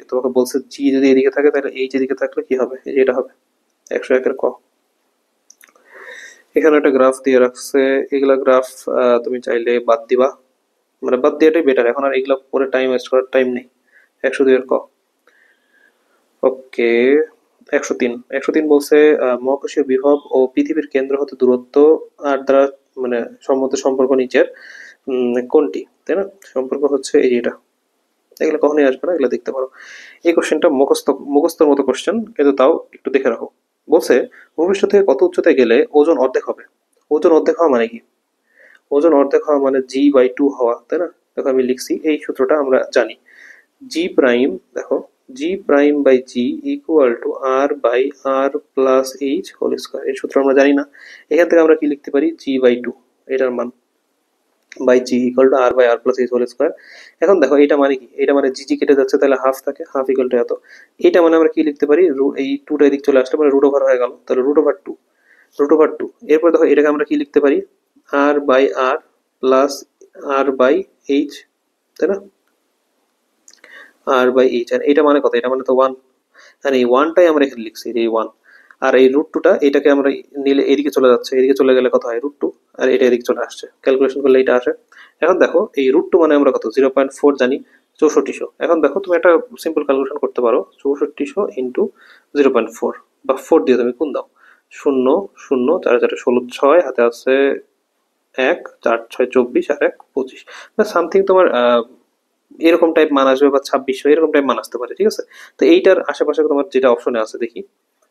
তোমাকে বলছে জি যদি এদিকে থাকে তাহলে এই যেদিকে থাকলে কি হবে, এই যে এটা হবে 101-এর ক। এখানে একটা গ্রাফ দিয়ে রাখছে, এগুলা গ্রাফ তুমি চাইলে বাদ দিবা, মানে বাদ দেওয়াটাই বেটার, এখন আর এগুলা পরে টাইম ওয়েস্ট করার টাইম নেই। 102-এর ক। ওকে, 103 বলছে মহাকর্ষীয় বিভব ও পৃথিবীর কেন্দ্র হতে দূরত্ব আর দ্বারা মানে সম্মত সম্পর্ক নিচের কোনটি, তাই না? সম্পর্ক হচ্ছে এই যে এটা। এগুলো কখনোই আসবে না, এগুলো দেখতে পারো। এই কোশ্চেনটা মুখস্থর মতো কোশ্চেন, কিন্তু তাও একটু দেখে রাখো। বলছে ভূপৃষ্ঠ থেকে কত উচ্চতায় গেলে ওজন অর্ধেক হবে? ওজন অর্ধেক হওয়া মানে কি? ওজন অর্ধেক হওয়া মানে g/2 হওয়া, তাই না? দেখো আমি লিখছি, এই সূত্রটা আমরা জানি। জি প্রাইম, দেখো G prime by G equal to R by R plus H whole square. এই সূত্র আমরা জানি না, এখান থেকে আমরা কি লিখতে পারি, জি বাই টু এটার মান by G equal to R by R plus H whole square. এখন দেখো এটা মানে কি, এটা মানে জি জি কেটে যাচ্ছে, তাহলে হাফ থাকে, হাফ ইকুয়াল টু এত। এটা মানে আমরা কি লিখতে পারি, এই টুটা এদিক চলে আসলে মানে রুট ওভার হয়ে গেল, তাহলে root over two, root over two. এরপর দেখো এটাকে আমরা কি লিখতে পারি, R by R plus R by H, তাই না, আর বাই এইচ। আর এটা মানে কত, এটা মানে তো ওয়ান, আর এই ওয়ানটাই আমরা এখানে লিখছি, এই ওয়ান। আর এই রুট টুটা এটাকে আমরা নিলে এদিকে চলে যাচ্ছে, এদিকে চলে গেলে কত হয়, রুট টু, আর এটা এদিকে চলে আসছে, ক্যালকুলেশন করলে এটা আসে। এখন দেখো এই রুট টু মানে আমরা কত, 0.4 জানি, 6400। এখন দেখো তুমি একটা সিম্পল ক্যালকুলেশন করতে পারো, 6400 ইন্টু 0.4 বা 4 দিয়ে তুমি কোন দাও, শূন্য শূন্য, চার চারে 16, 6 হাতে আছে 1, 4 6 24 আর 1 25, সামথিং তোমার এরকম টাইপ মান আসবে, বা 2600 এরকম টাইপ মান আসতে পারে, ঠিক আছে। তো এইটার আশেপাশে তোমার যেটা অপশনে আছে দেখি,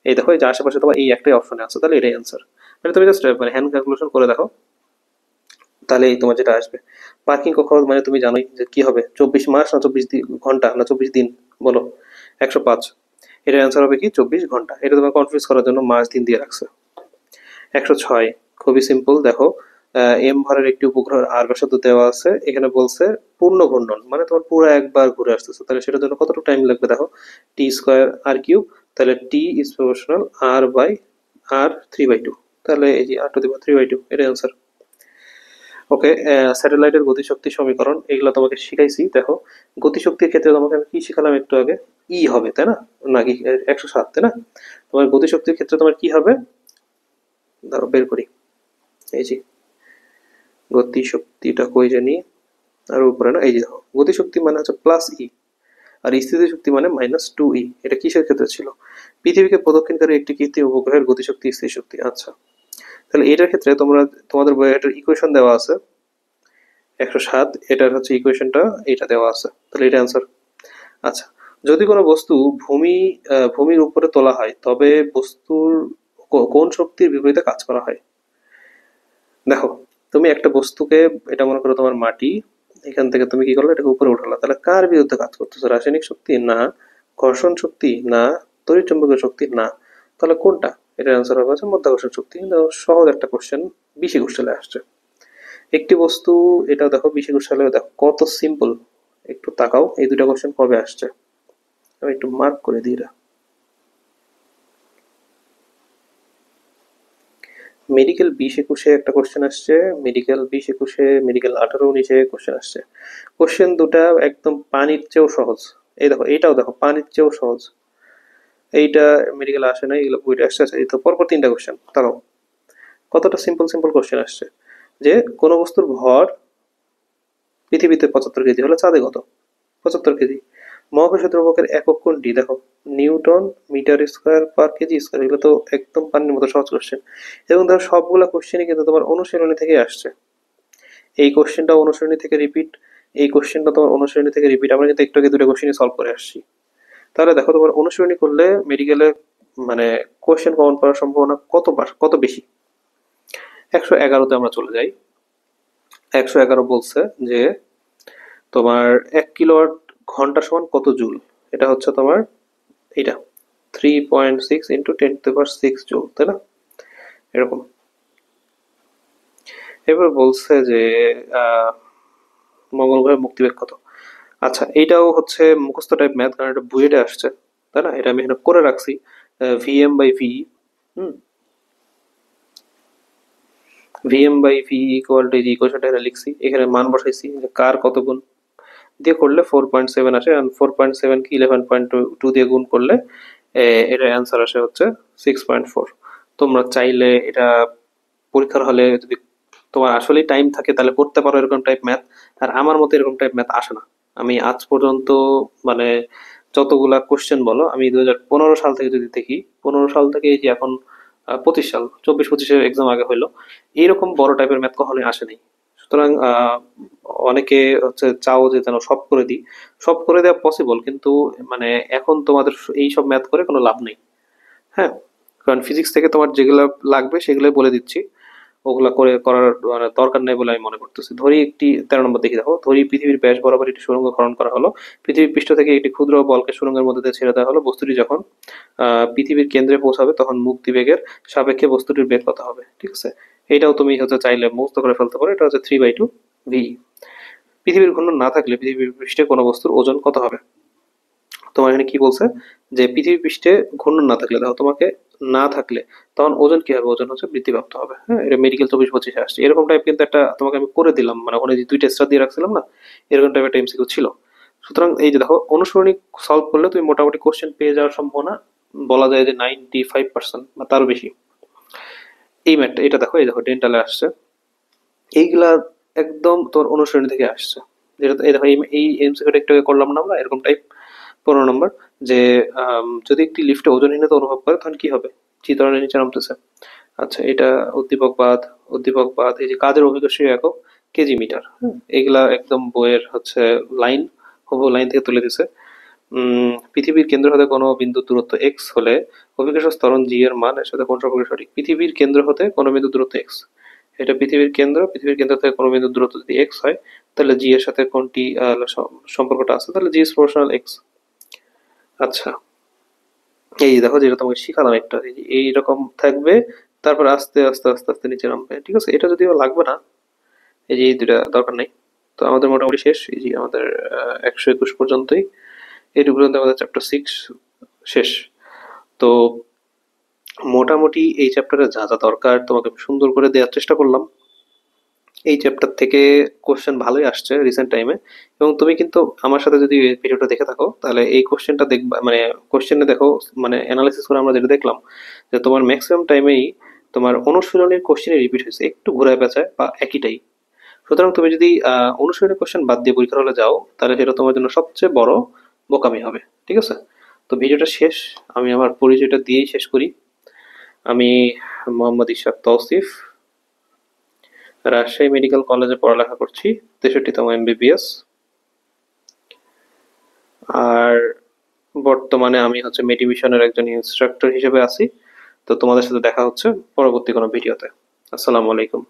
এই দেখো এই যে আশেপাশে তোমার এই একটাই অপশনে আছে, তাহলে এটাই অ্যান্সার। মানে তুমি জাস্ট মানে হ্যান্ড ক্যালকুলেশন করে দেখো, তাহলে এই তোমার যেটা আসবে। পার্কিং খরচ মানে তুমি জানোই যে কি হবে, 24 মাস না 24 ঘন্টা না 24 দিন, বলো, 105, এটার অ্যান্সার হবে কি 24 ঘন্টা। এটা তোমার কনফিউজ করার জন্য মাস দিন দিয়ে রাখছে। 106, খুবই সিম্পল, দেখো এম ভরের একটি উপগ্রহের আর ব্যাসার্ধ দেওয়া আছে, এখানে বলছে পূর্ণ ঘূর্ণন মানে তোমার পুরো একবার ঘুরে আসতেছে, তাহলে সেটার জন্য কতটুকু টাইম লাগবে, দেখো টি স্কোয়ার আর কিউব, তাহলে টি ইজ প্রপোর্শনাল আর বাই আর 3/2, তাহলে এই যে আর টু দি পাওয়ার 3/2, এটাই আনসার। ওকে, স্যাটেলাইটের গতিশক্তি সমীকরণ এগুলো তোমাকে শিখাইছি। দেখো গতিশক্তির ক্ষেত্রে তোমাকে আমি কি শিখালাম একটু আগে, ই হবে তাই না, নাকি 107, তাই না। তোমার গতিশক্তির ক্ষেত্রে তোমার কি হবে, ধরো বের করি, এই যে গতিশক্তিটা কই জানি, আর উপরে না, এই যে দেখো গতিশক্তি মানে হচ্ছে প্লাস ই, আর স্থিতিশক্তি মানে -2e। এটা কিসের ক্ষেত্রে ছিল, পৃথিবীকে প্রদক্ষিণকারী একটি কৃত্রিম উপগ্রহের গতিশক্তি স্থিতিশক্তি। আচ্ছা, তাহলে এটার ক্ষেত্রে তোমরা তোমাদের বইয়ে এটার ইকুয়েশন দেওয়া আছে 107, এটার হচ্ছে ইকুয়েশনটা এটা দেওয়া আছে, তাহলে এটা অ্যান্সার। আচ্ছা, যদি কোনো বস্তু ভূমির উপরে তোলা হয় তবে বস্তুর কোন শক্তির বিপরীতে কাজ করা হয়। দেখো তুমি একটা বস্তুকে, এটা মনে করো তোমার মাটি, এখান থেকে তুমি কি করলে, এটাকে উপরে উঠালা, তাহলে কার বিরুদ্ধে কাজ করতেছো, রাসায়নিক শক্তি না, ঘর্ষণ শক্তি না, তড়িৎ চুম্বকীয় শক্তি না, তাহলে কোনটা, এটার অ্যান্সার হবে হচ্ছে মাধ্যাকর্ষণ শক্তি। কিন্তু সহজ একটা কোশ্চেন, বিশ একুশ সালে আসছে একটি বস্তু, এটা দেখো বিশ একুশ সালে, দেখো কত সিম্পল, একটু তাকাও এই দুটা কোশ্চেন কবে আসছে, আমি একটু মার্ক করে দিই। মেডিকেল 20-21 একটা কোশ্চেন আসছে, মেডিকেল 20-21, মেডিকেল 18-19 কোশ্চেন আসছে। কোশ্চেন দুটা একদম পানির চেয়েও সহজ। এই দেখো এইটাও দেখো পানির চেয়েও সহজ, এইটা মেডিকেল আসে না, এগুলো বইটা আসছে। এই তো পরপর তিনটা কোশ্চেন, তাকাও কতটা সিম্পল সিম্পল কোশ্চেন আসছে, যে কোনো বস্তুর ভর পৃথিবীতে 75 কেজি হলে চাঁদে কত, 75 কেজি। মহাকর্ষীয় দ্রবকের একক কোনটি, দেখো newton metre square per kg square, এগুলো তো একদম পানির মতো সহজ কোশ্চেন। এবং ধরো সবগুলা কোশ্চেনই কিন্তু তোমার অনুশীলনী থেকে আসছে, এই কোশ্চেনটা অনুশীলনী থেকে রিপিট, এই কোশ্চেনটা তোমার অনুশীলনী থেকে রিপিট, আমরা কিন্তু একটু আগে দুটো কোশ্চেনই সলভ করে আসছি। তাহলে দেখো তোমার অনুশীলনী করলে মেডিকেলে মানে কোশ্চেন কমন করার সম্ভাবনা কত বেশি। 111তে আমরা চলে যাই। 111 বলছে যে তোমার 1 কিলোওয়াট ঘন্টা সমান কত জুল, এটা হচ্ছে তোমার এইটা 3.6 ইন্টু 10⁶ জুল, তাই না, এরকম। এবার বলছে যে মঙ্গল গ্রহের মুক্তিবেগ কত। আচ্ছা, এইটাও হচ্ছে মুখস্থ টাইপ ম্যাথ, কারণ এটা বুয়েটে আসছে, তাই না, এটা আমি এখানে করে রাখছি, v m by v, v m by V equal to, এই ইকুয়েশনটা এখানে লিখছি, এখানে মান বসাইছি যে কার কত গুণ দিয়ে করলে 4.7 আসে, আর 4.7 কি 11.2 দিয়ে গুণ করলে এটা অ্যান্সার আসে হচ্ছে 6.4। তোমরা চাইলে এটা পরীক্ষার হলে যদি তোমার আসলেই টাইম থাকে তাহলে করতে পারো এরকম টাইপ ম্যাথ, আর আমার মতে এরকম টাইপ ম্যাথ আসে না। আমি আজ পর্যন্ত মানে যতগুলা কোশ্চেন বলো, আমি 2015 সাল থেকে যদি দেখি, 15 সাল থেকে এই যে এখন 25 সাল, 24-25-এর এক্সাম আগে হইলো, এইরকম বড় টাইপের ম্যাথ কখনোই আসেনি। সুতরাং অনেকে হচ্ছে চাও যে যেন সব করে দিই, সব করে দেওয়া পসিবল, কিন্তু মানে এখন তোমাদের এই সব ম্যাথ করে কোনো লাভ নেই। হ্যাঁ, কারণ ফিজিক্স থেকে তোমার যেগুলো লাগবে সেগুলোই বলে দিচ্ছি। ওগুলা করার মানে দরকার নেই বলে আমি মনে করতেছি। ধরি একটি 13 নম্বর দেখি, দেখো ধরি পৃথিবীর ব্যাস বরাবর একটি সুড়ঙ্গ খনন করা হলো। পৃথিবীর পৃষ্ঠ থেকে একটি ক্ষুদ্র বলকে সুড়ঙ্গের মধ্যে দিয়ে ছেড়ে দেওয়া হলো। বস্তুটি যখন পৃথিবীর কেন্দ্রে পৌঁছাবে তখন মুক্তিবেগের সাপেক্ষে বস্তুটির বেগ কত হবে। ঠিক আছে, এটাও তুমি হচ্ছে চাইলে মুক্ত করে ফেলতে পারো। এটা হচ্ছে 3/2 v। পৃথিবীর ঘূর্ণন না থাকলে পৃথিবীর পৃষ্ঠে কোনো বস্তুর ওজন কত হবে? তোমার এখানে কি বলছে যে পৃথিবী পৃষ্ঠে ঘূর্ণন না থাকলে, দেখো তোমাকে না থাকলে তখন ওজন কি হবে? ওজন হচ্ছে বৃদ্ধিপ্রাপ্ত হবে। হ্যাঁ, এটা মেডিকেল 24-25 আসছে। এরকম টাইপ কিন্তু একটা তোমাকে আমি করে দিলাম, মানে ওখানে যে দুইটা স্টার দিয়ে রাখছিলাম না, এরকম টাইপ একটা এমসিকিউ ছিল। সুতরাং এই যে দেখো অনুসরণী সলভ করলে তুমি মোটামুটি কোশ্চেন পেয়ে যাওয়ার সম্ভাবনা বলা যায় যে 95% বা তারও বেশি। এই ম্যাথটা, এটা দেখো, এই দেখো ডেন্টালে আসছে, এইগুলা একদম তোর অনুসরণী থেকে আসছে। যেটা এই দেখো এই এমসিকিউটা একটু আগে করলাম না আমরা, এরকম টাইপ। 15 নম্বর, যে যদি একটি লিফটে ওজনহীনতা অনুভব করে তখন কি হবে? চিত্রণের নিচে নামতেছে। আচ্ছা, এটা উদ্দীপক বাদ এই যে কাজের অভিকর্ষীয় একক কেজি মিটার। এগুলা একদম বইয়ের হচ্ছে লাইন, হুবহু লাইন থেকে তুলে দিছে। পৃথিবীর কেন্দ্র হতে কোনো বিন্দু দূরত্ব এক্স হলে অভিকর্ষ ত্বরণ জি এর মান এর সাথে কোন সম্পর্ক সঠিক? পৃথিবীর কেন্দ্র হতে কোনো বিন্দু দূরত্ব এক্স, এটা পৃথিবীর কেন্দ্র থেকে কোনো বিন্দু দূরত্ব যদি এক্স হয়, তাহলে জি এর সাথে কোনটি সম্পর্কটা আছে? তাহলে জি ইজ প্রপোর্শনাল এক্স। আচ্ছা, এই দেখো যেটা তোমাকে শিখালাম একটা, এইরকম থাকবে, তারপর আস্তে আস্তে আস্তে আস্তে নিচে নামবে। ঠিক আছে, এটা যদিও লাগবে না, এই যে এই দুটা দরকার নেই। তো আমাদের মোটামুটি শেষ, এই যে আমাদের 121 পর্যন্তই, এইটুকু পর্যন্ত আমাদের চ্যাপ্টার 6 শেষ। তো মোটামুটি এই চ্যাপ্টারে যা যা দরকার তোমাকে সুন্দর করে দেওয়ার চেষ্টা করলাম। এই চ্যাপ্টার থেকে কোশ্চেন ভালোই আসছে রিসেন্ট টাইমে, এবং তুমি কিন্তু আমার সাথে যদি ভিডিওটা দেখে থাকো তাহলে এই কোশ্চেনটা দেখবা, মানে কোশ্চেনে দেখো, মানে অ্যানালাইসিস করে আমরা যেটা দেখলাম যে তোমার ম্যাক্সিমাম টাইমেই তোমার অনুশীলনের কোশ্চেনই রিপিট হয়েছে, একটু ঘুরায় পেঁচায় বা একইটাই। সুতরাং তুমি যদি অনুশীলনের কোশ্চেন বাদ দিয়ে পরীক্ষার হলে যাও তাহলে সেটা তোমার জন্য সবচেয়ে বড় বোকামি হবে। ঠিক আছে, তো ভিডিওটা শেষ, আমি আমার পরিচয়টা দিয়েই শেষ করি। আমি মোহাম্মদ ইশাক তৌসিফ, রাজশাহী মেডিকেল কলেজে পড়ালেখা করছি, 63তম এমবিবিএস। আর বর্তমানে আমি হচ্ছে মেডিমিশনের একজন ইনস্ট্রাক্টর হিসেবে আছি। তো তোমাদের সাথে দেখা হচ্ছে পরবর্তী কোনো ভিডিওতে। আসসালামু আলাইকুম।